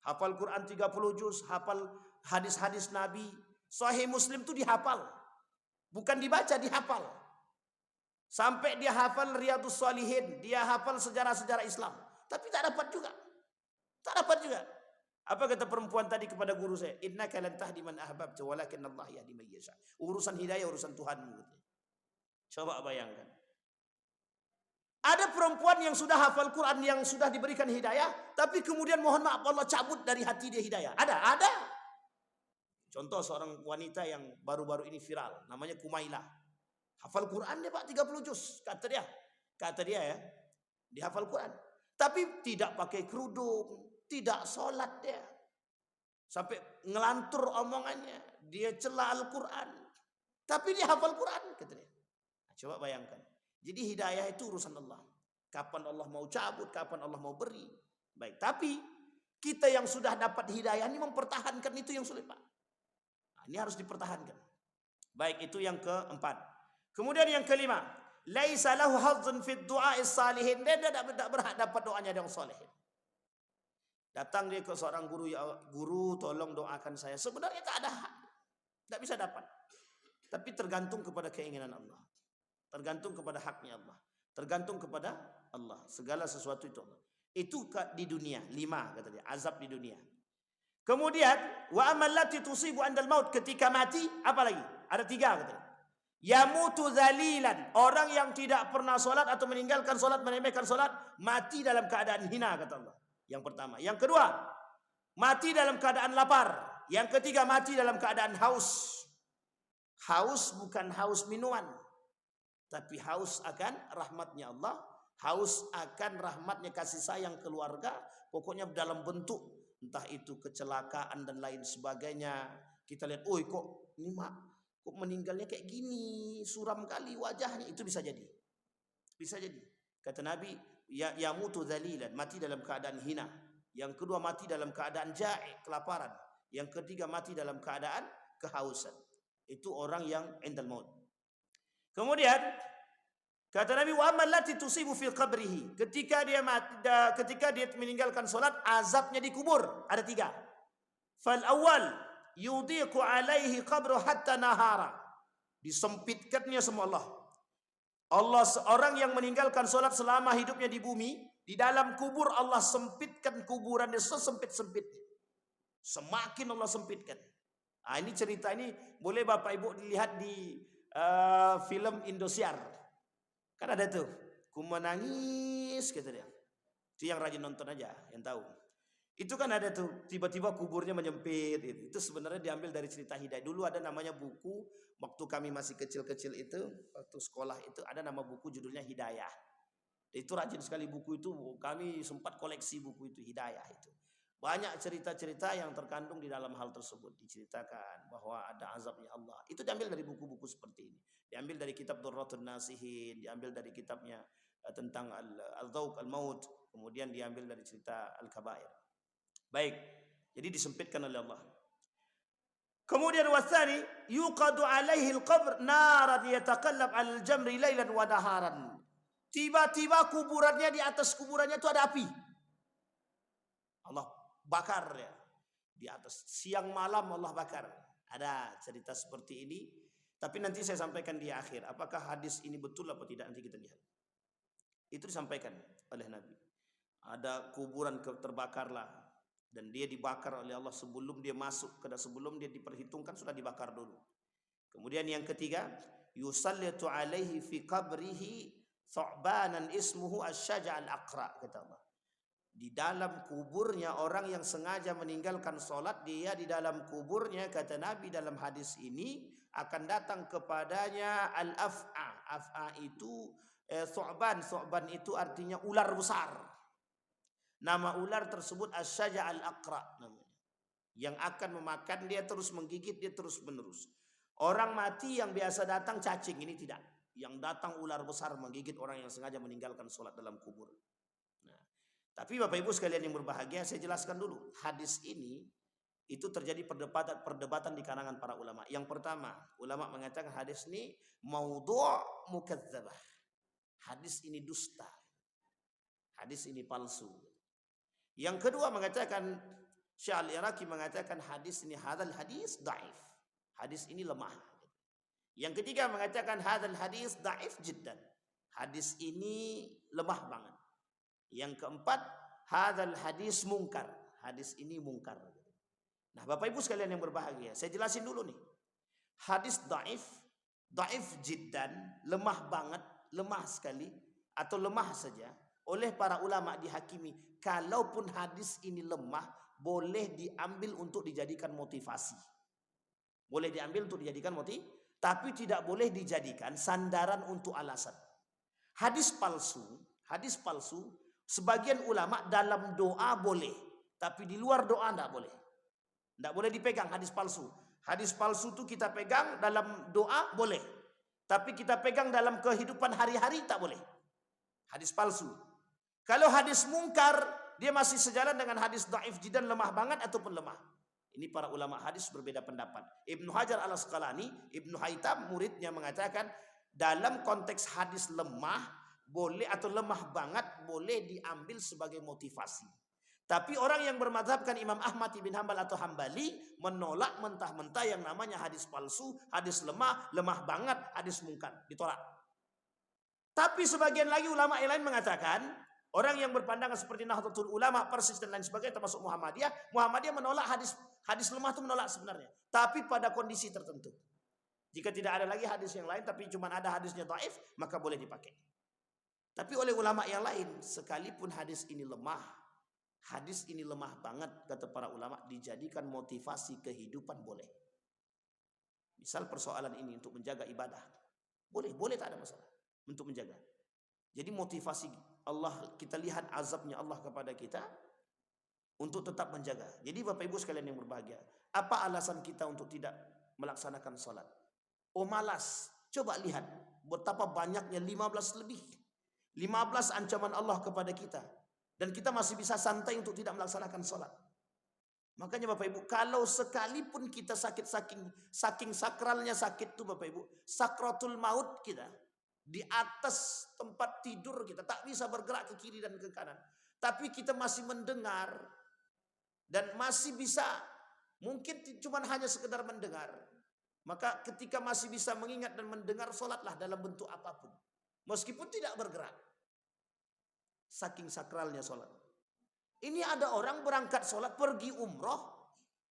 Hafal Quran 30 juz, hafal hadis-hadis Nabi. Sahih Muslim itu dihafal. Bukan dibaca, dihafal. Sampai dia hafal Riyadhus Shalihin, dia hafal sejarah-sejarah Islam. Tapi tak dapat juga. Tak dapat juga. Apa kata perempuan tadi kepada guru saya? Innaka lan tahdi man ahbabta walakin Allah yahdi man yasha. Urusan hidayah urusan Tuhanmu. Coba bayangkan. Ada perempuan yang sudah hafal Quran, yang sudah diberikan hidayah, tapi kemudian mohon maaf Allah cabut dari hati dia hidayah. Ada. Contoh seorang wanita yang baru-baru ini viral, namanya Kumailah. Hafal Quran dia, Pak, 30 juz. Kata dia ya, dia hafal Quran. Tapi tidak pakai kerudung, tidak sholat dia. Sampai ngelantur omongannya, dia cela Al-Quran. Tapi dia hafal Quran, kata dia. Nah, coba bayangkan. Jadi hidayah itu urusan Allah. Kapan Allah mau cabut, kapan Allah mau beri. Baik, tapi kita yang sudah dapat hidayah ini mempertahankan itu yang sulit, Pak. Nah, ini harus dipertahankan. Baik, itu yang keempat. Kemudian yang kelima, laisa lahu hadzun fid du'a'is salihin. Dia tidak berhak dapat doanya yang salihin. Datang dia ke seorang guru, ya guru tolong doakan saya. Sebenarnya tak ada hak. Tidak bisa dapat. Tapi tergantung kepada keinginan Allah. Tergantung kepada haknya Allah. Tergantung kepada Allah. Segala sesuatu itu Allah. Itu di dunia. 5 kata dia. Azab di dunia. Kemudian wa amallati tusibu andal maut, ketika mati apa lagi? Ada 3 kata dia. Yamutu zalilan, orang yang tidak pernah solat atau meninggalkan solat, meremehkan solat, mati dalam keadaan hina, kata Allah. Yang pertama. Yang kedua, mati dalam keadaan lapar. Yang ketiga, mati dalam keadaan haus. Haus bukan haus minuman, tapi haus akan rahmatnya Allah, haus akan rahmatnya, kasih sayang keluarga, pokoknya dalam bentuk entah itu kecelakaan dan lain sebagainya. Kita lihat, oh kok ini kok meninggalnya kayak gini, suram kali wajahnya. Itu bisa jadi. Bisa jadi. Kata Nabi, yamutu dzalilan, mati dalam keadaan hina. Yang kedua, mati dalam keadaan ja'i, kelaparan. Yang ketiga, mati dalam keadaan kehausan. Itu orang yang indal maut. Kemudian kata Nabi, wa ammal lati tusibu fi qabrihi, ketika dia meninggalkan salat, azabnya di kubur. Ada 3. Fal awal yudiqu alaihi qabru hatta nahara, disempitkannya sama Allah. Allah, seorang yang meninggalkan solat selama hidupnya di bumi, di dalam kubur Allah sempitkan kuburannya sesempit-sempitnya. Semakin Allah sempitkan. Nah, ini cerita ini boleh Bapak Ibu dilihat di film Indosiar. Kan ada tuh, ku menangis kata dia. Itu yang rajin nonton aja, yang tahu. Itu kan ada tuh, tiba-tiba kuburnya menyempit. Itu sebenarnya diambil dari cerita hidayah. Dulu ada namanya buku, waktu kami masih kecil-kecil itu, waktu sekolah itu ada nama buku judulnya Hidayah. Itu rajin sekali buku itu, kami sempat koleksi buku itu, Hidayah itu. Banyak cerita-cerita yang terkandung di dalam hal tersebut. Diceritakan bahwa ada azabnya Allah. Itu diambil dari buku-buku seperti ini. Diambil dari kitab Durratun Nasihin, diambil dari kitabnya tentang Al-Dhauq Al-Maut, kemudian diambil dari cerita Al-Kabair. Baik, jadi disempitkan oleh Allah. Kemudian wasani yuqadu alaihi al-qabr naran yataqallab al-jamri lailan wa naharan. Tiba-tiba kuburannya, di atas kuburannya itu ada api. Allah bakar ya di atas. Siang malam Allah bakar. Ada cerita seperti ini. Tapi nanti saya sampaikan di akhir. Apakah hadis ini betul apa tidak, nanti kita lihat. Itu disampaikan oleh Nabi. Ada kuburan terbakarlah. Dan dia dibakar oleh Allah sebelum dia masuk. Sebelum dia diperhitungkan sudah dibakar dulu. Kemudian yang ketiga. Yusallitu alaihi fi qabrihi thu'banan ismuhu asy-syaja' al-aqra, kata Allah. Di dalam kuburnya orang yang sengaja meninggalkan sholat, dia di dalam kuburnya, kata Nabi dalam hadis ini, akan datang kepadanya al-af'a. Af'a itu thu'ban. Thu'ban itu artinya ular besar. Nama ular tersebut asy-syaja' al-aqra namanya. Yang akan memakan dia, terus menggigit dia terus menerus. Orang mati yang biasa datang cacing, ini tidak. Yang datang ular besar menggigit orang yang sengaja meninggalkan sholat dalam kubur. Nah, tapi Bapak Ibu sekalian yang berbahagia, saya jelaskan dulu. Hadis ini itu terjadi perdebatan di kalangan para ulama. Yang pertama, ulama mengatakan hadis ini maudhu' mukadzdzabah. Hadis ini dusta. Hadis ini palsu. Yang kedua mengatakan, Syekh Al-Iraqi mengatakan hadis ini hadzal hadis dhaif. Hadis ini lemah. Yang ketiga mengatakan hadzal hadis dhaif jiddan. Hadis ini lemah banget. Yang keempat, hadzal hadis mungkar. Hadis ini mungkar. Nah, Bapak Ibu sekalian yang berbahagia, saya jelasin dulu nih. Hadis dhaif, dhaif jiddan, lemah banget, lemah sekali atau lemah saja, oleh para ulama dihakimi. Kalaupun hadis ini lemah, boleh diambil untuk dijadikan motivasi. Boleh diambil untuk dijadikan motif, tapi tidak boleh dijadikan sandaran untuk alasan. Hadis palsu, sebagian ulama dalam doa boleh, tapi di luar doa tidak boleh. Tidak boleh dipegang hadis palsu. Hadis palsu itu kita pegang dalam doa boleh, tapi kita pegang dalam kehidupan hari-hari tak boleh. Hadis palsu. Kalau hadis mungkar, dia masih sejalan dengan hadis dhaif jiddan, lemah banget ataupun lemah. Ini para ulama hadis berbeda pendapat. Ibnu Hajar al-Asqalani, Ibnu Haytham muridnya mengatakan dalam konteks hadis lemah boleh atau lemah banget boleh diambil sebagai motivasi. Tapi orang yang bermadzhabkan Imam Ahmad bin Hanbal atau Hambali menolak mentah-mentah yang namanya hadis palsu, hadis lemah, lemah banget, hadis mungkar, ditolak. Tapi sebagian lagi ulama yang lain mengatakan orang yang berpandangan seperti Nahdlatul Ulama, Persis dan lain sebagainya termasuk Muhammadiyah menolak hadis lemah itu, menolak sebenarnya. Tapi pada kondisi tertentu. Jika tidak ada lagi hadis yang lain tapi cuma ada hadisnya dhaif, maka boleh dipakai. Tapi oleh ulama yang lain, sekalipun hadis ini lemah banget kata para ulama, dijadikan motivasi kehidupan boleh. Misal persoalan ini untuk menjaga ibadah. Boleh tak ada masalah untuk menjaga. Jadi motivasi Allah, kita lihat azabnya Allah kepada kita untuk tetap menjaga. Jadi Bapak Ibu sekalian yang berbahagia, apa alasan kita untuk tidak melaksanakan sholat? Oh malas. Coba lihat betapa banyaknya 15 lebih. 15 ancaman Allah kepada kita. Dan kita masih bisa santai untuk tidak melaksanakan sholat. Makanya Bapak Ibu, kalau sekalipun kita sakit saking sakralnya sakit itu Bapak Ibu, sakratul maut kita, di atas tempat tidur kita tak bisa bergerak ke kiri dan ke kanan, tapi kita masih mendengar dan masih bisa, mungkin cuma hanya sekedar mendengar, maka ketika masih bisa mengingat dan mendengar, sholatlah dalam bentuk apapun meskipun tidak bergerak. Saking sakralnya sholat. Ini ada orang berangkat sholat, pergi umroh,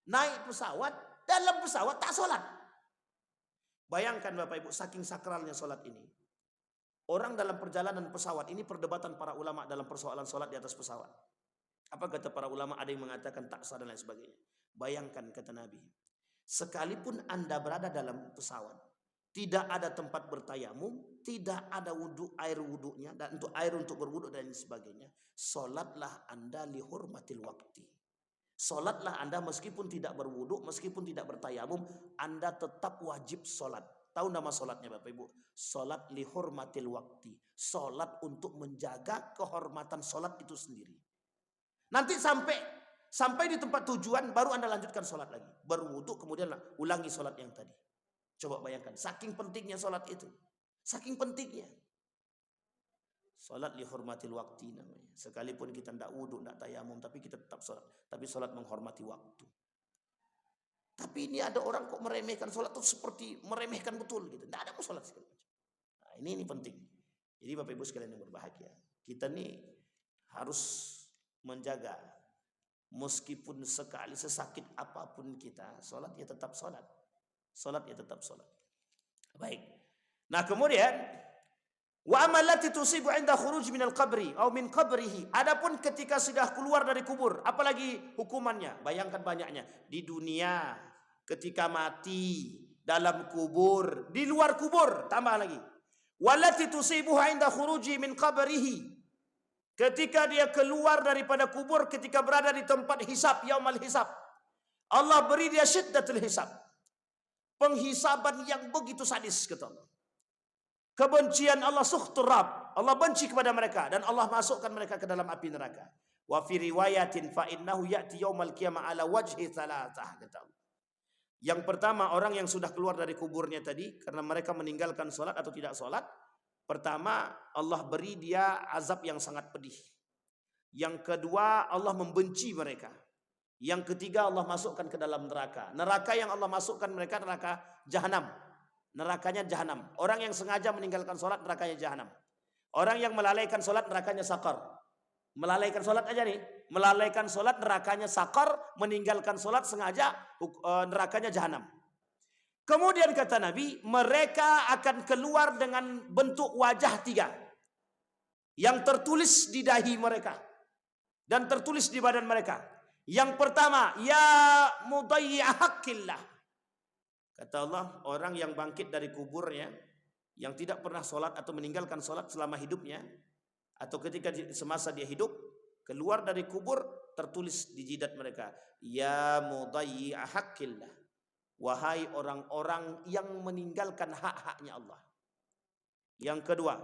naik pesawat, dalam pesawat tak sholat. Bayangkan Bapak Ibu, saking sakralnya sholat ini. Orang dalam perjalanan pesawat, ini perdebatan para ulama dalam persoalan sholat di atas pesawat. Apa kata para ulama? Ada yang mengatakan tak sah dan lain sebagainya. Bayangkan kata Nabi, sekalipun Anda berada dalam pesawat, tidak ada tempat bertayamum, tidak ada air wuduknya, dan untuk air untuk berwuduk dan sebagainya, sholatlah Anda lihurmatil wakti. Sholatlah Anda meskipun tidak berwuduk, meskipun tidak bertayamum, Anda tetap wajib sholat. Tahu nama sholatnya Bapak Ibu? Sholat lihurmatil wakti. Sholat untuk menjaga kehormatan sholat itu sendiri. Nanti sampai di tempat tujuan baru Anda lanjutkan sholat lagi. Berwuduk kemudian ulangi sholat yang tadi. Coba bayangkan, saking pentingnya sholat itu. Saking pentingnya. Salat li hurmatil waktu namanya. Sekalipun kita tidak wudhu, tidak tayamum, tapi kita tetap salat. Tapi salat menghormati waktu. Tapi ini ada orang kok meremehkan salat itu seperti meremehkan betul gitu. Tidak ada mau salat segala macam. Nah, ini penting. Jadi Bapak Ibu sekalian yang berbahagia, kita nih harus menjaga, meskipun sekali sesakit apapun kita, salat ya tetap salat. Salat ya tetap salat. Baik. Nah, kemudian wa amalati tusibu 'inda khuruj minal qabri atau min qabrihi. Adapun ketika sudah keluar dari kubur, apalagi hukumannya? Bayangkan banyaknya. Di dunia, ketika mati, dalam kubur, di luar kubur, tambah lagi. Walati tusibuhu 'inda khuruji min qabrihi. Ketika dia keluar daripada kubur, ketika berada di tempat hisab, yaumal hisab. Allah beri dia syiddatul hisab. Penghisaban yang begitu sadis, kata Allah. Kebencian Allah, sukhtur Rabb. Allah benci kepada mereka dan Allah masukkan mereka ke dalam api neraka. Wa fi riwayatin fa innahu ya'ti yaumal qiyamah ala wajhi thalathah, kata Allah. Yang pertama, orang yang sudah keluar dari kuburnya tadi karena mereka meninggalkan salat atau tidak salat. Pertama, Allah beri dia azab yang sangat pedih. Yang kedua, Allah membenci mereka. Yang ketiga, Allah masukkan ke dalam neraka. Neraka yang Allah masukkan mereka neraka jahanam. Nerakanya jahanam. Orang yang sengaja meninggalkan salat, nerakanya jahanam. Orang yang melalaikan salat, nerakanya sakar. Melalaikan salat aja nih. Melalaikan salat, nerakanya sakar. Meninggalkan salat sengaja, nerakanya jahanam. Kemudian kata Nabi, mereka akan keluar dengan bentuk wajah 3. Yang tertulis di dahi mereka. Dan tertulis di badan mereka. Yang pertama, ya mudayyi'a haqqillah. Kata Allah, orang yang bangkit dari kuburnya, yang tidak pernah sholat atau meninggalkan sholat selama hidupnya, atau ketika semasa dia hidup, keluar dari kubur, tertulis di jidat mereka, ya mudayyi'a haqqillah. Wahai orang-orang yang meninggalkan hak-haknya Allah. Yang kedua,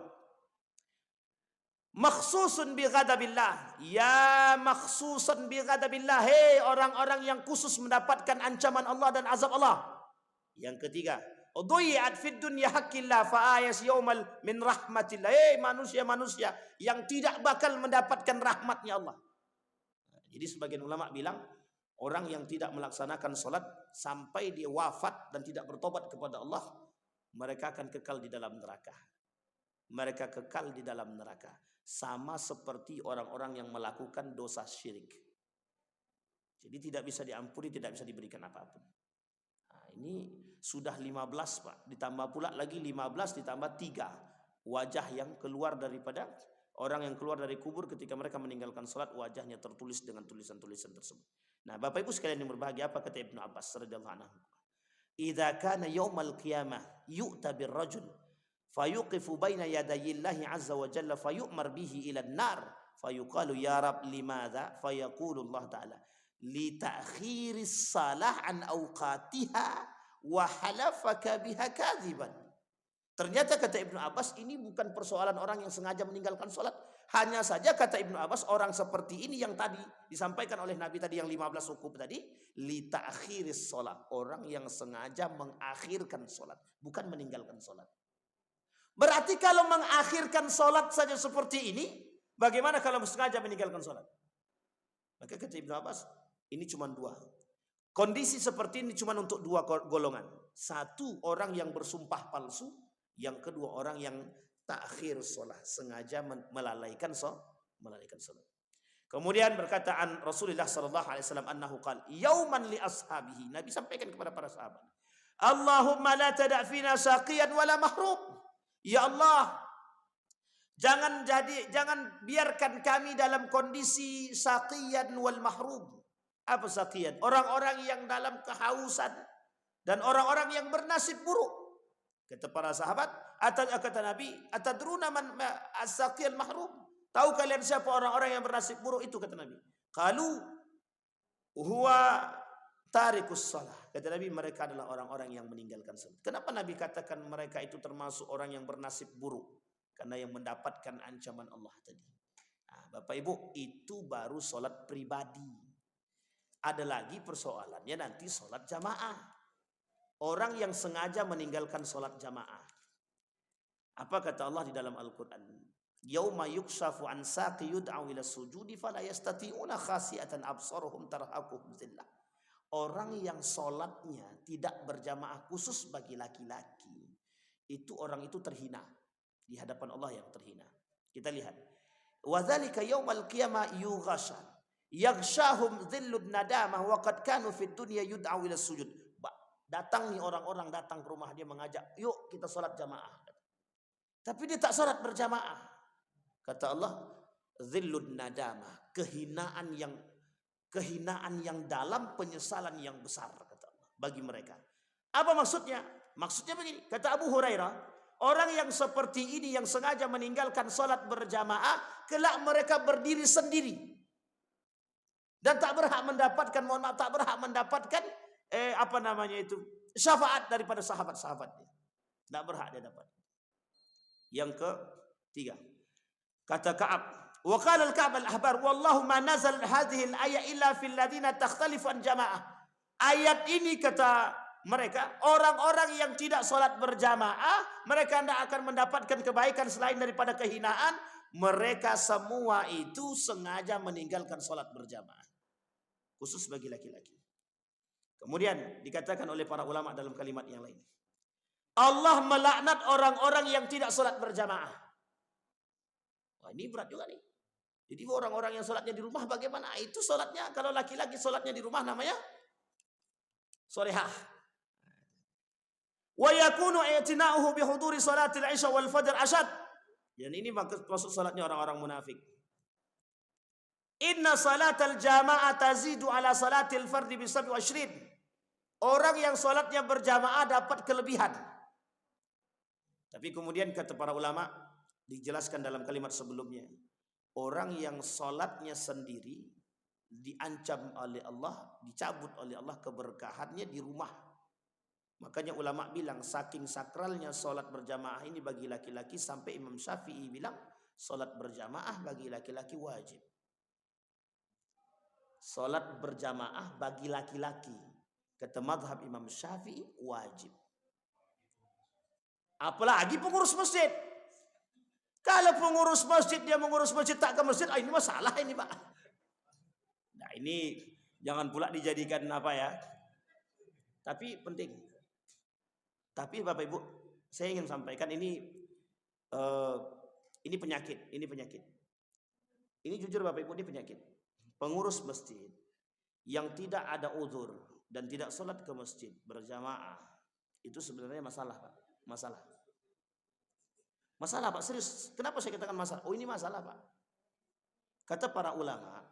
makhsusun bi ghadabillah. Ya makhsusun bi ghadabillah. Hei orang-orang yang khusus mendapatkan ancaman Allah dan azab Allah. Yang ketiga, udhi'at fid dunya haqqillah fa ayas yaumal min rahmatillah. Hei manusia-manusia yang tidak bakal mendapatkan rahmatnya Allah. Jadi sebagian ulama bilang, orang yang tidak melaksanakan salat sampai dia wafat dan tidak bertobat kepada Allah, mereka akan kekal di dalam neraka. Mereka kekal di dalam neraka. Sama seperti orang-orang yang melakukan dosa syirik. Jadi tidak bisa diampuni, tidak bisa diberikan apapun. Nah, ini sudah 15 Pak. Ditambah pula lagi 15 ditambah 3. Wajah yang keluar daripada orang yang keluar dari kubur ketika mereka meninggalkan salat, wajahnya tertulis dengan tulisan-tulisan tersebut. Nah, Bapak Ibu sekalian yang berbahagia, apa kata Ibnu Abbas radhiyallahu anhu? Idza kana yaumal qiyamah yu'ta birrajul fayuqifu baina yadayillahi azza wa jalla fayu'mar bihi ila an-nar fayuqalu ya rab limadza fayaqulu Allah ta'ala li ta'khiris salah an awqatiha wa halafaka biha kadziban. Ternyata kata Ibnu Abbas, ini bukan persoalan orang yang sengaja meninggalkan salat. Hanya saja kata Ibnu Abbas, orang seperti ini yang tadi disampaikan oleh Nabi tadi yang 15 hukum tadi, li ta'khiris salat, orang yang sengaja mengakhirkan salat, bukan meninggalkan salat. Berarti kalau mengakhirkan salat saja seperti ini, bagaimana kalau sengaja meninggalkan salat? Maka kata Ibnu Abbas, ini cuma 2. Kondisi seperti ini cuma untuk 2 golongan. Satu, orang yang bersumpah palsu. Yang kedua, orang yang takhir salat, sengaja melalaikan salat. Kemudian berkataan Rasulullah sallallahu alaihi wasallam annahu qala yauman li ashabihi. Nabi sampaikan kepada para sahabat, Allahumma la tada' fina saqiyan wala mahrum. Ya Allah, jangan biarkan kami dalam kondisi saqiyan wal mahrum. Apa saqiyan? Orang-orang yang dalam kehausan dan orang-orang yang bernasib buruk. Kata para sahabat, kata Nabi, atadruna man as-saqiyal mahrum? Tahu kalian siapa orang-orang yang bernasib buruk itu, kata Nabi? Qalu huwa tarikus shalah. Kata Nabi, mereka adalah orang-orang yang meninggalkan salat. Kenapa Nabi katakan mereka itu termasuk orang yang bernasib buruk? Karena yang mendapatkan ancaman Allah tadi. Nah, Bapak Ibu, itu baru salat pribadi. Ada lagi persoalannya nanti salat jamaah. Orang yang sengaja meninggalkan salat jamaah. Apa kata Allah di dalam Al-Quran? Yauma yukshafu an saqi yud'au ila sujudi fala yastati'una khasi'atan absaruhum tarhaquhum dhillah. Orang yang sholatnya tidak berjamaah khusus bagi laki-laki, itu orang itu terhina di hadapan Allah, yang terhina. Kita lihat, wadzalika yaumal qiyamah yughasha yaghshahum dhillud nadamah wa qad kanu fid dunya yud'au ila sujud. Datang nih orang-orang, datang ke rumah dia mengajak, yuk kita sholat jamaah. Tapi dia tak sholat berjamaah. Kata Allah, dhillud nadamah, kehinaan yang dalam, penyesalan yang besar, kata Allah, bagi mereka. Apa maksudnya? Maksudnya begini, kata Abu Hurairah, orang yang seperti ini yang sengaja meninggalkan sholat berjamaah, kelak mereka berdiri sendiri dan tak berhak mendapatkan, tak berhak mendapatkan syafaat daripada sahabat-sahabatnya. Tak berhak dia dapat. Yang ketiga, kata Ka'ab, wa qala al-Ka'b al-ahbar wallahu ma nazal hadhihi al-ayat illa fil ladina takhtalifu an jamaah. Ayat ini, kata mereka, orang-orang yang tidak sholat berjamaah, mereka tidak akan mendapatkan kebaikan selain daripada kehinaan. Mereka semua itu sengaja meninggalkan sholat berjamaah, khusus bagi laki-laki. Kemudian dikatakan oleh para ulama dalam kalimat yang lain, Allah melaknat orang-orang yang tidak sholat berjamaah. Wah, ini berat juga nih. Jadi orang-orang yang sholatnya di rumah bagaimana? Itu sholatnya, kalau laki-laki sholatnya di rumah namanya solehah. Wa yakunu i'tina'uhu bihuduri salatil isya wal fajr asyad. Dan ini maksud sholatnya orang-orang munafik. Inna salatal jamaah tazidu ala salatil fardi bi 27. Orang yang sholatnya berjamaah dapat kelebihan. Tapi kemudian kata para ulama, dijelaskan dalam kalimat sebelumnya, orang yang sholatnya sendiri diancam oleh Allah, dicabut oleh Allah keberkahannya di rumah. Makanya ulama bilang saking sakralnya sholat berjamaah ini bagi laki-laki, sampai Imam Syafi'i bilang sholat berjamaah bagi laki-laki wajib. Sholat berjamaah bagi laki-laki, kata madhab Imam Syafi'i, wajib. Apalagi pengurus masjid. Kalau pengurus masjid, dia mengurus masjid tak ke masjid, ini masalah ini, Pak. Nah, ini jangan pula dijadikan apa ya. Tapi penting. Tapi Bapak Ibu, saya ingin sampaikan ini penyakit, ini penyakit. Ini jujur Bapak Ibu, ini penyakit. Pengurus masjid yang tidak ada uzur dan tidak sholat ke masjid berjamaah, itu sebenarnya masalah, Pak. Masalah, Pak, serius. Kenapa saya katakan masalah? Oh, ini masalah, Pak. Kata para ulama,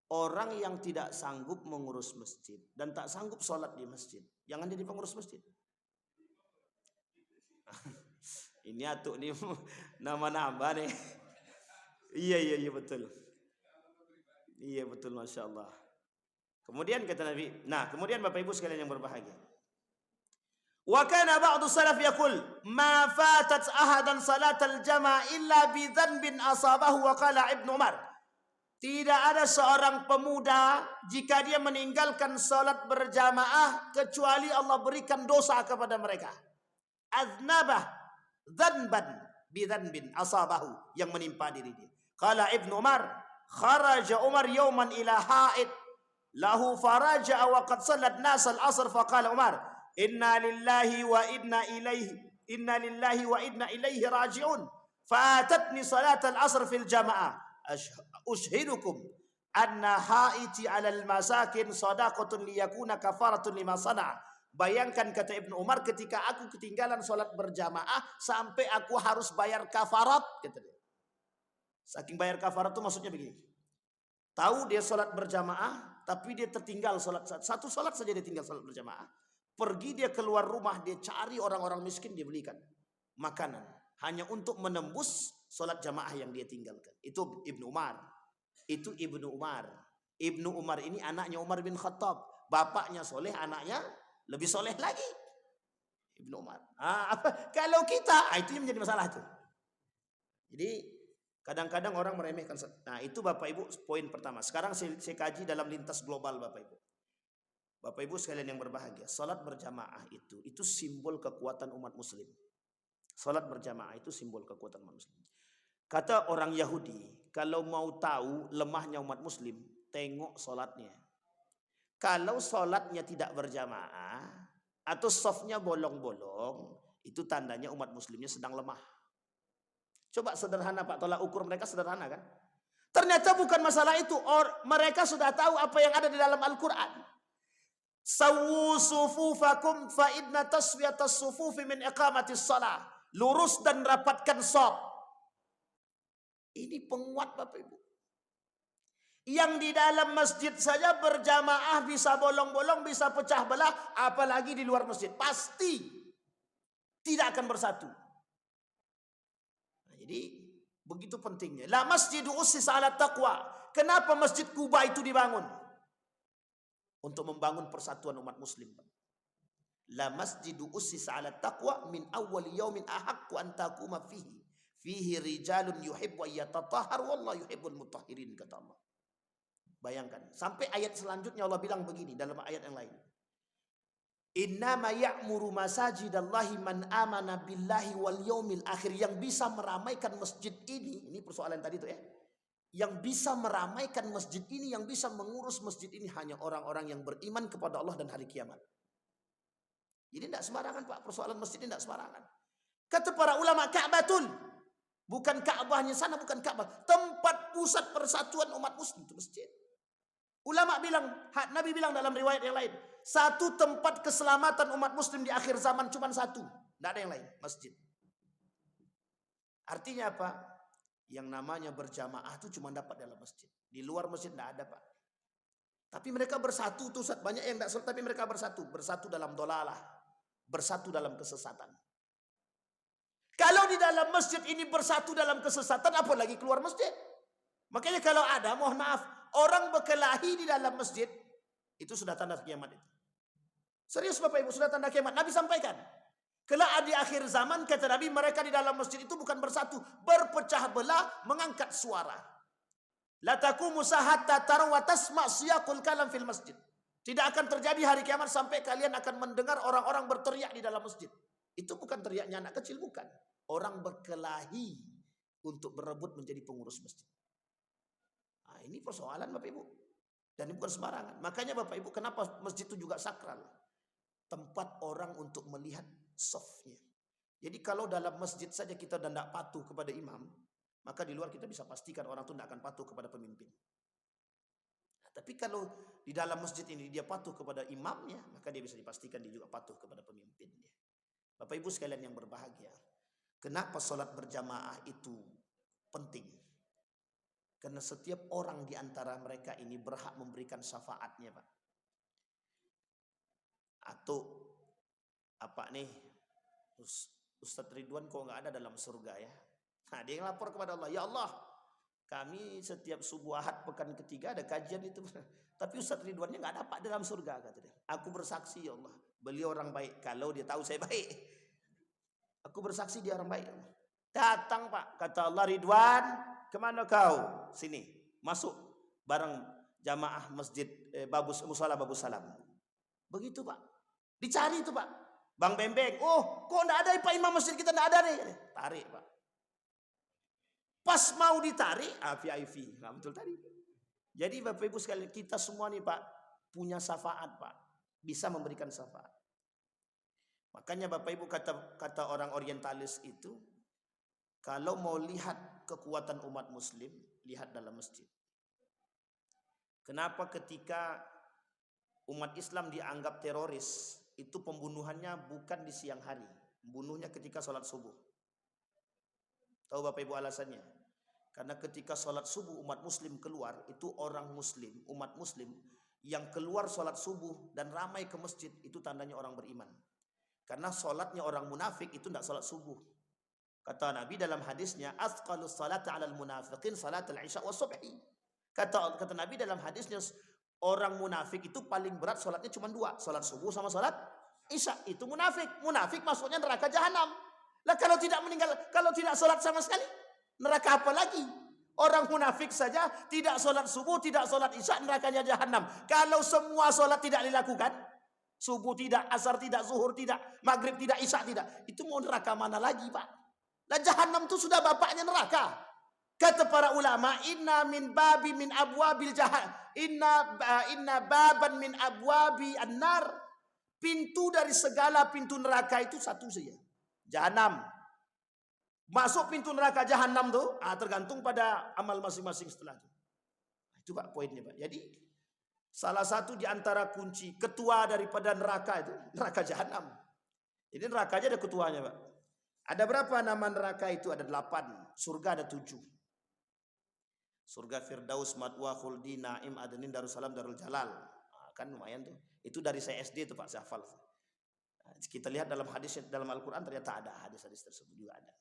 orang yang tidak sanggup mengurus masjid dan tak sanggup sholat di masjid, jangan jadi pengurus masjid. Ini atuk nih nama-nama nih. Iya betul. Iya betul, Masya Allah. Kemudian kata Nabi, kemudian Bapak Ibu sekalian yang berbahagia, wa kana ba'du salaf yaqul ma fatat ahadan salatal jamaah illa bi dhanbin asabahu, wa qala Ibnu Umar, tidak ada seorang pemuda jika dia meninggalkan salat berjamaah kecuali Allah berikan dosa kepada mereka. Aznabah dhanban bi dhanbin asabahu, yang menimpa diri dia. Qala Ibnu Umar, kharaja Umar yawman ila ha'id lahu faraja wa qad sallat nas al-asr faqala Umar, inna lillahi wa inna ilaihi raji'un. Fa'atatni salat al-asr fil jama'ah. Ushidukum anna ha'iti 'ala al-masakin sadaqatun liyakuna kafaratun lima sana'a. Bayangkan, kata Ibnu Umar, ketika aku ketinggalan salat berjamaah sampai aku harus bayar kafarat, kata dia. Saking bayar kafarat itu maksudnya begini. Tahu dia salat berjamaah tapi dia tertinggal salat, satu salat saja dia tinggal salat berjamaah. Pergi dia keluar rumah, dia cari orang-orang miskin, dia belikan makanan hanya untuk menembus sholat jamaah yang dia tinggalkan. Itu Ibnu Umar. Ibnu Umar ini anaknya Umar bin Khattab. Bapaknya soleh, anaknya lebih soleh lagi. Ibnu Umar. Kalau kita, itu yang menjadi masalah itu. Jadi kadang-kadang orang meremehkan. Nah, itu Bapak Ibu poin pertama. Sekarang saya kaji dalam lintas global, Bapak Ibu. Bapak Ibu sekalian yang berbahagia, salat berjamaah itu simbol kekuatan umat muslim. Salat berjamaah itu simbol kekuatan umat muslim. Kata orang Yahudi, kalau mau tahu lemahnya umat muslim, tengok solatnya. Kalau solatnya tidak berjamaah atau softnya bolong-bolong, itu tandanya umat muslimnya sedang lemah. Coba sederhana Pak, tolak ukur mereka sederhana kan? Ternyata bukan masalah itu. Mereka sudah tahu apa yang ada di dalam Al-Quran. Sawu sufufakum fa inna taswiyatas sufufi min iqamatis shalah. Lurus dan rapatkan shaf. Ini penguat Bapak Ibu. Yang di dalam masjid saja berjamaah bisa bolong-bolong, bisa pecah belah, apalagi di luar masjid. Pasti tidak akan bersatu. Nah, jadi begitu pentingnya. La masjidu ussisa ala taqwa. Kenapa Masjid Kuba itu dibangun? Untuk membangun persatuan umat muslim. La masjidu ussisa ala taqwa min awwal yaumin ahaqqu an taquma fihi. Fihi rijalun yuhibbu ayyatahhar wallahu yuhibbul mutahhirin, kata Allah. Bayangkan, sampai ayat selanjutnya Allah bilang begini dalam ayat yang lain. Innama ya'muru masajidallahi man amana billahi wal yaumil akhir. Yang bisa meramaikan masjid ini persoalan tadi itu ya. Yang bisa meramaikan masjid ini, yang bisa mengurus masjid ini hanya orang-orang yang beriman kepada Allah dan hari kiamat. Jadi tidak sembarangan Pak, persoalan masjid ini tidak sembarangan. Kata para ulama, Ka'batul. Bukan Ka'bahnya sana, bukan Ka'bah. Tempat pusat persatuan umat muslim itu masjid. Ulama bilang, Nabi bilang dalam riwayat yang lain, satu tempat keselamatan umat muslim di akhir zaman cuma satu. Tidak ada yang lain, masjid. Artinya apa? Yang namanya berjamaah itu cuma dapat dalam masjid. Di luar masjid tidak ada Pak. Tapi mereka bersatu tuh, banyak yang tidak sholat tapi mereka bersatu. Bersatu dalam dolalah. Bersatu dalam kesesatan. Kalau di dalam masjid ini bersatu dalam kesesatan, apalagi keluar masjid. Makanya kalau ada, mohon maaf, orang berkelahi di dalam masjid, itu sudah tanda kiamat itu. Serius Bapak Ibu, sudah tanda kiamat. Nabi sampaikan. Kelak di akhir zaman, kata Nabi, mereka di dalam masjid itu bukan bersatu, berpecah belah, mengangkat suara. La taqumu hatta taraw wa tasma' siyaqul kalam fil masjid. Tidak akan terjadi hari kiamat sampai kalian akan mendengar orang-orang berteriak di dalam masjid. Itu bukan teriaknya anak kecil, bukan. Orang berkelahi untuk berebut menjadi pengurus masjid. Nah, ini persoalan Bapak Ibu. Dan ini bukan sembarangan. Makanya Bapak Ibu, kenapa masjid itu juga sakral? Tempat orang untuk melihat softnya. Jadi kalau dalam masjid saja kita tidak patuh kepada imam, maka di luar kita bisa pastikan orang itu tidak akan patuh kepada pemimpin. Nah, tapi kalau di dalam masjid ini dia patuh kepada imamnya, maka dia bisa dipastikan dia juga patuh kepada pemimpinnya. Bapak Ibu sekalian yang berbahagia, kenapa sholat berjamaah itu penting? Karena setiap orang di antara mereka ini berhak memberikan syafaatnya Pak. Atau apa nih, Ustadz Ridwan kok nggak ada dalam surga ya? Nah dia yang lapor kepada Allah, ya Allah, kami setiap subuh Ahad pekan ketiga ada kajian itu, tapi Ustadz Ridwannya nggak dapat dalam surga, kata dia. Aku bersaksi ya Allah, beliau orang baik. Kalau dia tahu saya baik, aku bersaksi dia orang baik. Datang Pak, kata Allah, Ridwan, kemana kau? Sini, masuk bareng jamaah masjid Musala Babus Salam. Begitu Pak, dicari itu Pak. Bang Bembeng, oh kok enggak ada Pak imam masjid kita, enggak ada nih. Tarik Pak. Pas mau ditarik, VIP. Nah, betul tadi. Jadi Bapak Ibu sekalian, kita semua nih Pak punya syafaat Pak, bisa memberikan syafaat. Makanya Bapak Ibu kata orang orientalis itu, kalau mau lihat kekuatan umat muslim, lihat dalam masjid. Kenapa ketika umat Islam dianggap teroris, itu pembunuhannya bukan di siang hari, bunuhnya ketika sholat subuh. Tahu Bapak Ibu alasannya? Karena ketika sholat subuh umat muslim keluar, itu orang muslim, umat muslim yang keluar sholat subuh dan ramai ke masjid, itu tandanya orang beriman. Karena sholatnya orang munafik itu tidak sholat subuh. Kata Nabi dalam hadisnya, "Athqalus salati 'alal munafiqin salatul isya wa subhi." Kata Nabi dalam hadisnya, orang munafik itu paling berat sholatnya cuma dua, sholat subuh sama sholat isya. Itu munafik. Munafik masuknya neraka jahanam. Lah kalau tidak sholat sama sekali, neraka apa lagi? Orang munafik saja tidak sholat subuh, tidak sholat isya, nerakanya jahanam. Kalau semua sholat tidak dilakukan, subuh tidak, asar tidak, zuhur tidak, maghrib tidak, isya tidak, itu mau neraka mana lagi Pak? Lah jahanam itu sudah bapaknya neraka. Kata para ulama, inna min babi min abwabil jahat, inna baban min abwabi annar. Pintu dari segala pintu neraka itu satu saja, jahanam. Masuk pintu neraka jahanam tuh, tergantung pada amal masing-masing setelah itu. Itu Pak poinnya Pak. Jadi salah satu di antara kunci ketua daripada neraka itu neraka jahanam. Jadi neraka aja ada ketuanya Pak. Ada berapa nama neraka itu? Ada 8. Surga ada 7. Surga Firdaus, Matwa, Khuldi, Naim, Adnin, Darussalam, Darul Jalal. Kan lumayan tuh. Itu dari saya SD tuh Pak, saya hafal. Kita lihat dalam hadis, dalam Al-Quran ternyata ada hadis-hadis tersebut juga ada.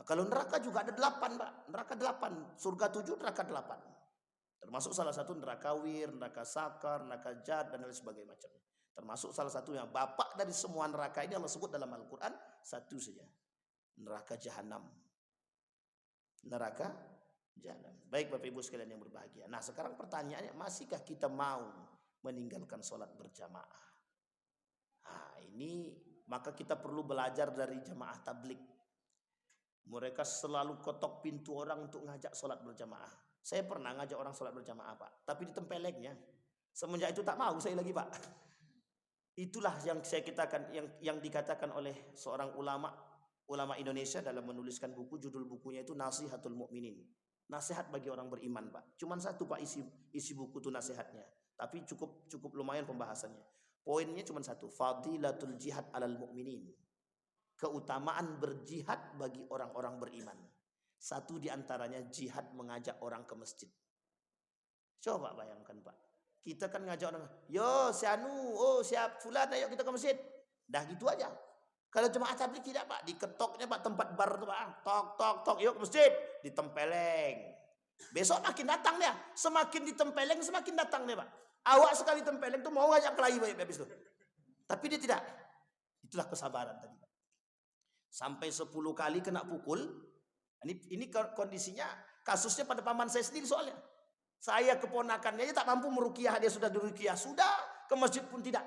Kalau neraka juga ada 8 Pak. Neraka 8. Surga 7, neraka 8. Termasuk salah satu neraka wir, neraka sakar, neraka jad, dan lain sebagainya macamnya. Termasuk salah satunya bapak dari semua neraka ini Allah sebut dalam Al-Quran satu saja. Neraka jahanam. Neraka jahanam. Baik Bapak Ibu sekalian yang berbahagia. Nah sekarang pertanyaannya, masihkah kita mau meninggalkan sholat berjamaah? Nah ini maka kita perlu belajar dari jamaah tablik. Mereka selalu kotok pintu orang untuk ngajak sholat berjamaah. Saya pernah ngajak orang sholat berjamaah Pak, tapi ditempelengnya. Semenjak itu tak mau saya lagi Pak. Itulah yang saya katakan, yang dikatakan oleh seorang ulama Indonesia dalam menuliskan buku, judul bukunya itu Nasihatul Mukminin. Nasihat bagi orang beriman Pak. Cuman satu Pak isi buku itu nasihatnya. Tapi cukup lumayan pembahasannya. Poinnya cuma satu, fadilatul jihad alal mukminin. Keutamaan berjihad bagi orang-orang beriman. Satu di antaranya jihad mengajak orang ke masjid. Coba bayangkan Pak. Kita kan ngajak orang, yo si Anu, oh siap fulan, ayo kita ke masjid. Dah gitu aja. Kalau jemaah tabligh tidak Pak, diketoknya Pak tempat bar itu Pak, tok, yuk ke masjid, ditempeleng. Besok makin datang dia, semakin ditempeleng semakin datang dia Pak. Awak sekali tempeleng tuh mau ngajak kelahi baik habis itu. Tapi dia tidak. Itulah kesabaran tadi Pak. Sampai 10 kali kena pukul. Ini kondisinya, kasusnya pada paman saya sendiri soalnya. Saya keponakannya aja tak mampu meruqyah, dia sudah diruqyah, sudah ke masjid pun tidak.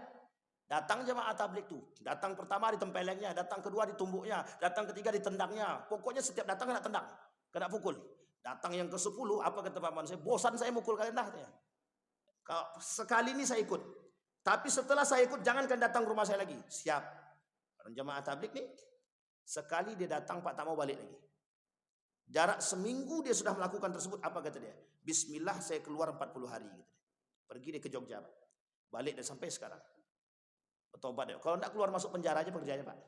Datang jemaah tabligh tuh, datang pertama ditempelengnya, datang kedua ditumbuknya, datang ketiga ditendangnya. Pokoknya setiap datang kena tendang, kena pukul. Datang yang ke-10, apa kata paman saya? Bosan saya mukul kalian dah. Kalau sekali ini saya ikut. Tapi setelah saya ikut jangankan datang ke rumah saya lagi. Siap. Orang jemaah tabligh nih, sekali dia datang Pak tak mau balik lagi. Jarak seminggu dia sudah melakukan tersebut, apa kata dia? Bismillah saya keluar 40 hari gitu. Pergi dia ke Jogja Pak. Balik dia sampai sekarang. Bertobat dia. Kalau enggak keluar masuk penjara aja kerjanya Pak.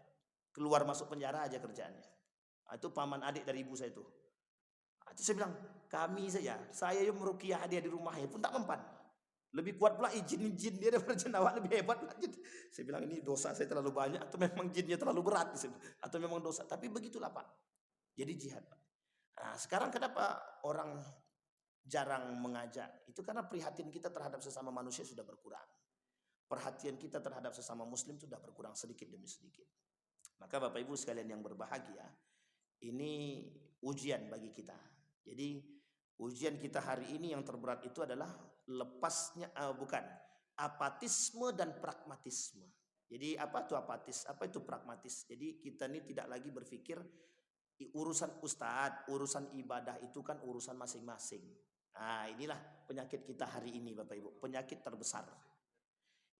Keluar masuk penjara aja kerjaannya. Itu paman adik dari ibu saya itu. Itu saya bilang, kami saja, saya yang meruqyah dia di rumahnya pun tak mempan. Lebih kuat pula izin dia daripada jenawat, lebih hebat pula. Saya bilang ini dosa saya terlalu banyak atau memang jinnya terlalu berat atau memang dosa. Tapi begitulah Pak. Jadi jihad Pak. Nah, sekarang kenapa orang jarang mengajak? Itu karena prihatin kita terhadap sesama manusia sudah berkurang. Perhatian kita terhadap sesama muslim sudah berkurang sedikit demi sedikit. Maka Bapak Ibu sekalian yang berbahagia, ini ujian bagi kita. Jadi ujian kita hari ini yang terberat itu adalah apatisme dan pragmatisme. Jadi apa itu apatis? Apa itu pragmatis? Jadi kita ini tidak lagi berpikir urusan ustadz, urusan ibadah itu kan urusan masing-masing. Nah inilah penyakit kita hari ini Bapak Ibu, penyakit terbesar.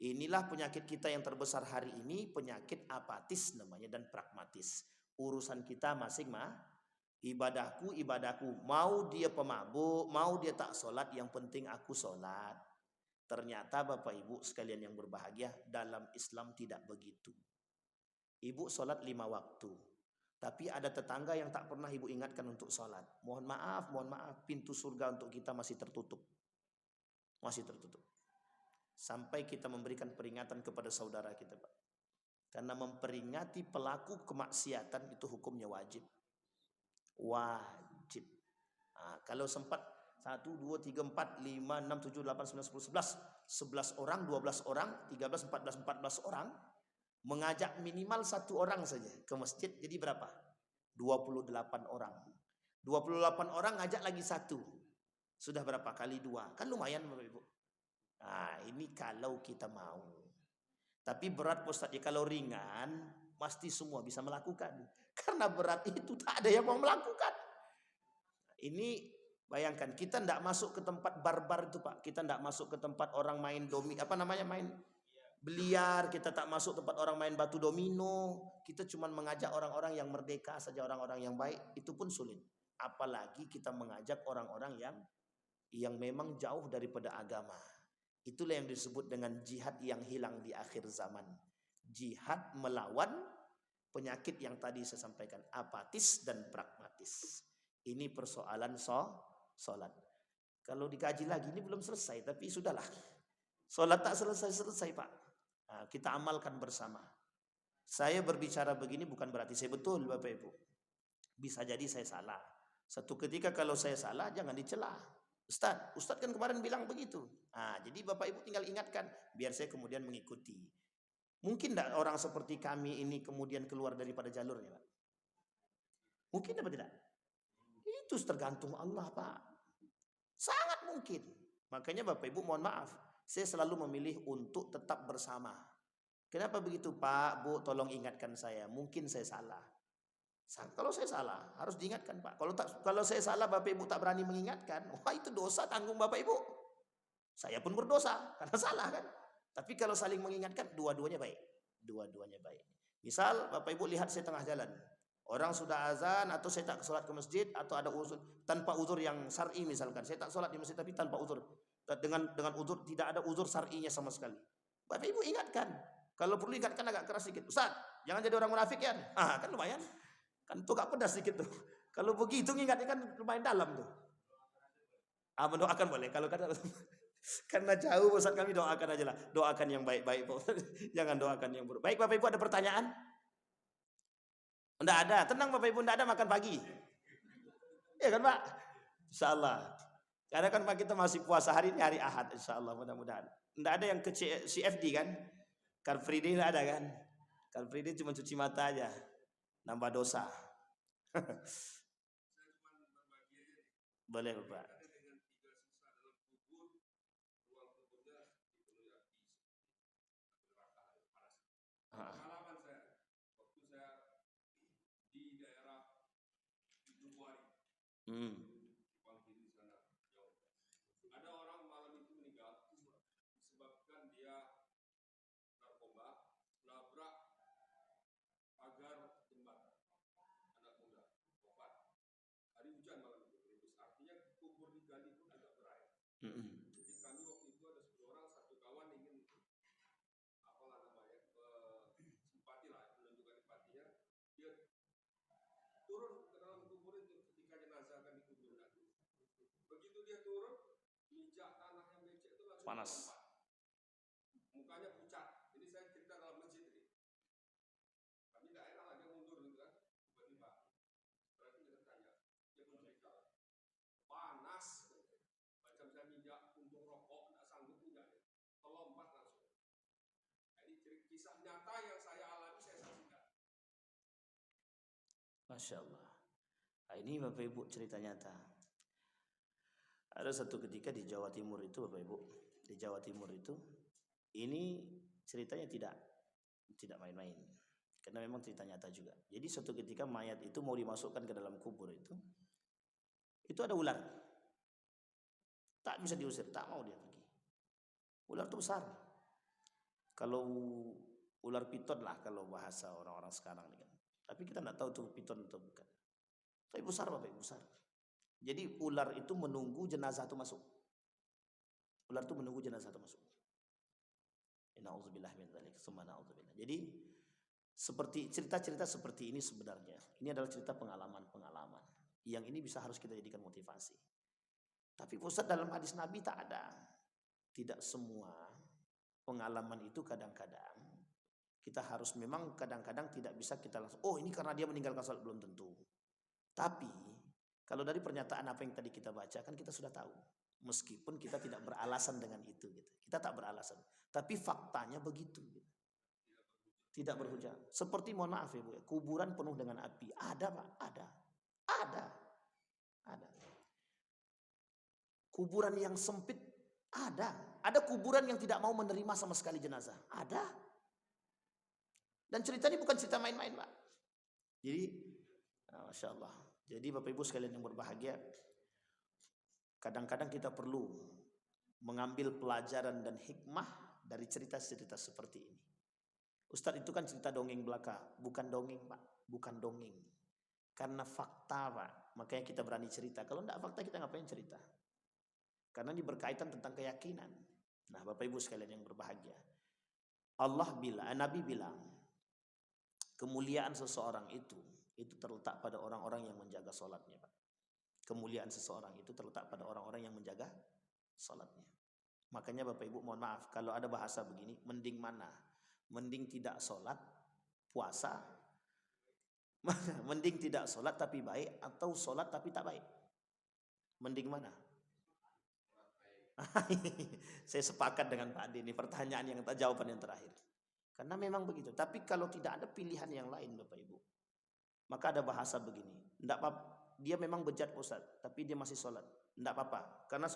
Inilah penyakit kita yang terbesar hari ini, penyakit apatis namanya dan pragmatis. Urusan kita masing-masing, ibadahku, mau dia pemabuk, mau dia tak sholat, yang penting aku sholat. Ternyata Bapak Ibu sekalian yang berbahagia, dalam Islam tidak begitu. Ibu sholat 5 waktu. Tapi ada tetangga yang tak pernah ibu ingatkan untuk sholat. Mohon maaf, pintu surga untuk kita masih tertutup. Masih tertutup. Sampai kita memberikan peringatan kepada saudara kita Pak. Karena memperingati pelaku kemaksiatan itu hukumnya wajib. Wajib. Nah, kalau sempat 1, 2, 3, 4, 5, 6, 7, 8, 9, 10, 11 orang, 12 orang, 13, 14 orang, mengajak minimal 1 orang saja ke masjid, jadi berapa? 28 orang. 28 orang ngajak lagi 1. Sudah berapa kali 2? Kan lumayan Bapak Ibu. Nah ini kalau kita mau. Tapi berat Ustaz, ya kalau ringan pasti semua bisa melakukan. Karena berat itu tak ada yang mau melakukan. Ini bayangkan, kita tidak masuk ke tempat barbar itu Pak. Kita tidak masuk ke tempat orang main main biliar. Kita tak masuk tempat orang main batu domino. Kita cuma mengajak orang-orang yang merdeka saja, orang-orang yang baik. Itu pun sulit. Apalagi kita mengajak orang-orang yang memang jauh daripada agama. Itulah yang disebut dengan jihad yang hilang di akhir zaman. Jihad melawan penyakit yang tadi saya sampaikan, apatis dan pragmatis. Ini persoalan sholat. Kalau dikaji lagi, ini belum selesai, tapi sudahlah. Sholat tak selesai Pak. Nah, kita amalkan bersama. Saya berbicara begini bukan berarti saya betul Bapak Ibu. Bisa jadi saya salah. Satu ketika kalau saya salah, jangan dicela. Ustadz kan kemarin bilang begitu. Nah, jadi Bapak Ibu tinggal ingatkan, biar saya kemudian mengikuti. Mungkin tidak orang seperti kami ini kemudian keluar daripada jalurnya Pak? Mungkin apa tidak? Itu tergantung Allah Pak. Sangat mungkin. Makanya Bapak Ibu mohon maaf, saya selalu memilih untuk tetap bersama. Kenapa begitu Pak, Bu? Tolong ingatkan saya. Mungkin saya salah. Kalau saya salah harus diingatkan Pak. Kalau saya salah Bapak Ibu tak berani mengingatkan, wah itu dosa tanggung Bapak Ibu. Saya pun berdosa karena salah kan. Tapi kalau saling mengingatkan, dua-duanya baik. Dua-duanya baik. Misal Bapak Ibu lihat saya tengah jalan, orang sudah azan atau saya tak sholat ke masjid atau ada uzur tanpa uzur yang syar'i misalkan, saya tak sholat di masjid tapi tanpa uzur, dengan uzur tidak ada uzur syar'inya sama sekali. Bapak Ibu ingatkan. Kalau perlu ingatkan agak keras sedikit. Ustaz, jangan jadi orang munafik ya. Kan lumayan. Kan tuh gak pedas sedikit tuh. Kalau begitu ingatnya kan lumayan dalam tuh. Mendoakan boleh. Kalau karena jauh Ustaz kami doakan aja lah. Doakan yang baik-baik. Jangan doakan yang buruk. Baik Bapak Ibu, ada pertanyaan? Enggak ada. Tenang Bapak Ibu, enggak ada, makan pagi. Iya kan Pak? Insyaallah. Karena kan Pak kita masih puasa hari ini hari Ahad, insyaallah mudah-mudahan. Enggak ada yang ke CFD kan? Car Free Day enggak ada kan? Car Free Day cuma cuci mata aja. Nambah dosa. Boleh Bapak. Pengalaman saya waktu saya di daerah Dubuari, Pangkil di sana, ada orang malam itu meninggal disebabkan dia narkoba nabrak pagar jembatan, anak muda wafat hari hujan malam itu terus, artinya kubur digali pun agak berair. Jadi kami waktu itu ada 10 orang, satu kawan ingin simpati lah, menunjukkan empatinya, dia turun ke dalam kubur itu ketika jenazah akan dikubur nanti. Begitu dia turun, minjak tanah yang becek itu langsung panas. Mukanya pucat. Ini saya cerita dalam masjid ini. Kami tidak enak lah, dia mundur gitu kan. Tiba-tiba. Berarti kita tanya, dia pun cerita. Panas. Macam saya minjak untung rokok, tidak sanggup minjaknya. Terlompat langsung. Ini kisah nyata yang saya alami, saya saksikan. Masya Allah. Nah, ini Bapak Ibu cerita nyata. Ada satu ketika di Jawa Timur itu Bapak Ibu, di Jawa Timur itu, ini ceritanya tidak main-main, karena memang cerita nyata juga. Jadi suatu ketika mayat itu mau dimasukkan ke dalam kubur itu ada ular, tak bisa diusir, tak mau dia pergi. Ular itu besar, kalau ular piton lah kalau bahasa orang-orang sekarang ini kan. Tapi kita tidak tahu itu piton atau bukan. Tapi besar Bapak Ibu, besar. Jadi ular itu menunggu jenazah itu masuk. Ular itu menunggu jenazah itu masuk. Nauzubillah min dzalik, summa nauzubillah. Jadi seperti cerita-cerita seperti ini sebenarnya, ini adalah cerita pengalaman-pengalaman yang ini bisa harus kita jadikan motivasi. Tapi Ustaz, dalam hadis Nabi tak ada. Tidak semua pengalaman itu kadang-kadang kita harus memang kadang-kadang tidak bisa kita langsung, oh ini karena dia meninggalkan salat, belum tentu. Tapi kalau dari pernyataan apa yang tadi kita baca kan kita sudah tahu. Meskipun kita tidak beralasan dengan itu gitu. Kita tak beralasan. Tapi faktanya begitu gitu. Tidak berhujah. Seperti mohon maaf ya Bu, kuburan penuh dengan api. Ada Pak, ada. Ada. Kuburan yang sempit ada. Ada kuburan yang tidak mau menerima sama sekali jenazah. Ada. Dan cerita ini bukan cerita main-main Pak. Jadi, Masya Allah. Jadi Bapak Ibu sekalian yang berbahagia, kadang-kadang kita perlu mengambil pelajaran dan hikmah dari cerita-cerita seperti ini. Ustadz, itu kan cerita dongeng belaka. Bukan dongeng, Pak. Bukan dongeng. Karena fakta, Pak. Makanya kita berani cerita. Kalau enggak fakta, kita ngapain cerita? Karena ini berkaitan tentang keyakinan. Nah, Bapak Ibu sekalian yang berbahagia, Nabi bilang, kemuliaan seseorang itu terletak pada orang-orang yang menjaga sholatnya, Pak. Kemuliaan seseorang itu terletak pada orang-orang yang menjaga sholatnya. Makanya Bapak Ibu mohon maaf, kalau ada bahasa begini, mending mana? Mending tidak sholat, puasa, mending tidak sholat tapi baik, atau sholat tapi tak baik? Mending mana? Saya sepakat dengan Pak Adi, ini pertanyaan yang jawaban yang terakhir. Karena memang begitu. Tapi kalau tidak ada pilihan yang lain, Bapak Ibu, maka ada bahasa begini. Enggak apa, dia memang bejat Ustaz, tapi dia masih sholat. Enggak apa-apa. Karena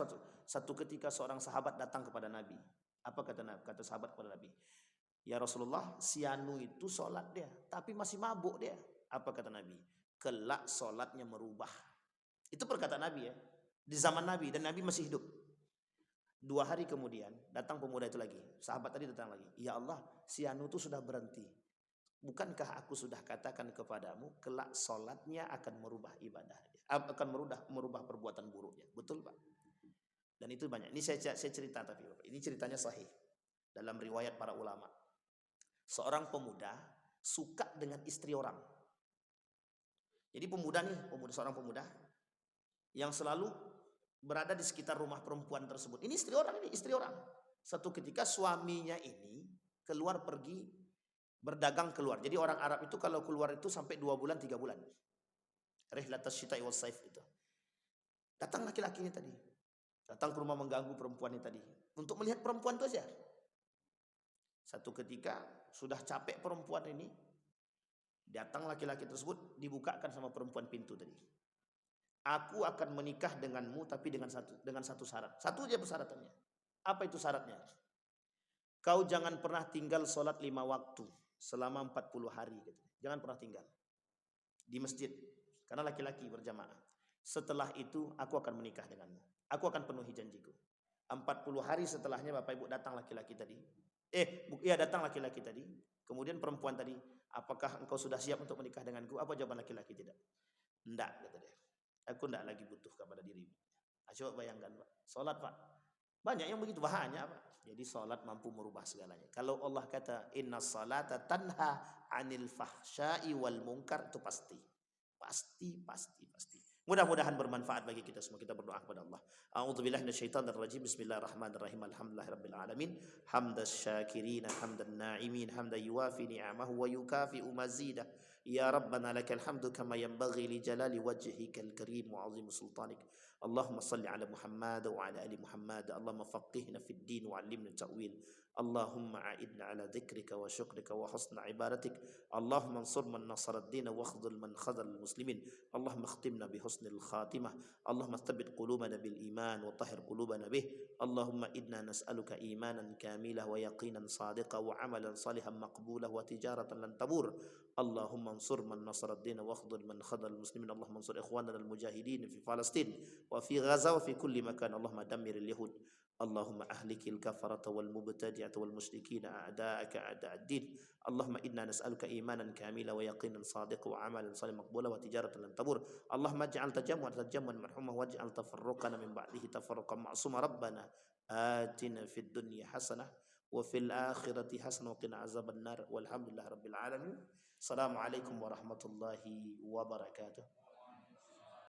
satu ketika seorang sahabat datang kepada Nabi. Apa kata sahabat kepada Nabi? Ya Rasulullah, si Anu itu sholat dia, tapi masih mabuk dia. Apa kata Nabi? Kelak sholatnya merubah. Itu perkataan Nabi ya. Di zaman Nabi, dan Nabi masih hidup. 2 hari kemudian datang pemuda itu lagi. Sahabat tadi datang lagi. Ya Allah, si Anu itu sudah berhenti. Bukankah aku sudah katakan kepadamu, kelak sholatnya akan merubah ibadahnya, akan merubah perbuatan buruknya. Betul Pak? Dan itu banyak. Ini saya cerita, tapi Bapak, ini ceritanya sahih dalam riwayat para ulama. Seorang pemuda suka dengan istri orang. Jadi seorang pemuda yang selalu berada di sekitar rumah perempuan tersebut. Ini istri orang. Satu ketika suaminya ini keluar pergi berdagang keluar. Jadi orang Arab itu kalau keluar itu sampai 2 bulan 3 bulan. Rihlatas syita'i was saif itu. Datang laki-laki ini tadi. Datang ke rumah mengganggu perempuan ini tadi. Untuk melihat perempuan itu saja. Satu ketika sudah capek perempuan ini, datang laki-laki tersebut, dibukakan sama perempuan pintu tadi. Aku akan menikah denganmu tapi dengan satu syarat. Satu aja persyaratannya. Apa itu syaratnya? Kau jangan pernah tinggal sholat 5 waktu selama 40 hari. Jangan pernah tinggal di masjid. Karena laki-laki berjamaah. Setelah itu aku akan menikah denganmu. Aku akan penuhi janjiku. 40 hari setelahnya Bapak Ibu datang laki-laki tadi. Datang laki-laki tadi. Kemudian perempuan tadi, apakah engkau sudah siap untuk menikah denganku? Apa jawaban laki-laki? Tidak. Enggak, kata dia. Aku enggak lagi butuh kepada dirimu. Coba bayangkan Pak. Sholat Pak. Banyak yang begitu, banyak Pak. Jadi sholat mampu merubah segalanya. Kalau Allah kata, inna salata tanha anil fahsya'i wal munkar, itu pasti. Mudah-mudahan bermanfaat bagi kita semua. Kita berdoa kepada Allah. A'udzubillahi minasyaitonirrajim. Bismillahirrahmanirrahim. Alhamdulillahirabbil alamin. Hamdas syakirin, hamdan na'imin, hamdan yuwafi ni'amahu wa yukafi'u mazidah. Ya Rabbana lakal hamdu kama yanbaghi li jalali wajhikal karim wa 'azimi sultanik. Allahumma salli ala Muhammad wa ala ali Muhammad. Allahumma faqihna fid din wa 'allimna ta'wil. Allahumma a'idna ala dhikrika wa syukrika wa husna ibadatik. Allahumma ansur man nasara ad-din wa khudhul man khadhal muslimin. Allahumma khtimna bi husnil khatimah. Allahumma thabbit qulubana bil iman wa tahhir qulubana bih. Allahumma inna nas'aluka imanan kamilah wa yaqinan sadiqa wa amalan salihan maqbulah wa tijaratan lan tabur. Allahumma ansur man nasara ad-din wa khudhul man khadhal muslimin. Allahumma ansur ikhwanana al-mujahidin fi Palestin wa fi Gaza wa fi kulli makan. Allahumma dammir al-yahud. اللهم أهلك الكفرة والمبتدعة والمشركين أعداءك أعداء الدين. اللهم إنا نسألك إيمانا كاملا ويقينا صادقا وعملا صالحا مقبولا وتجارة لن تبور. اللهم اجعل تجمعا مرحوما واجعل تفرقنا من بعده تفرقا معصوما. ربنا آتنا في الدنيا حسنة وفي الآخرة حسنة وقنا عذاب النار والحمد لله رب العالمين. السلام عليكم ورحمة الله وبركاته.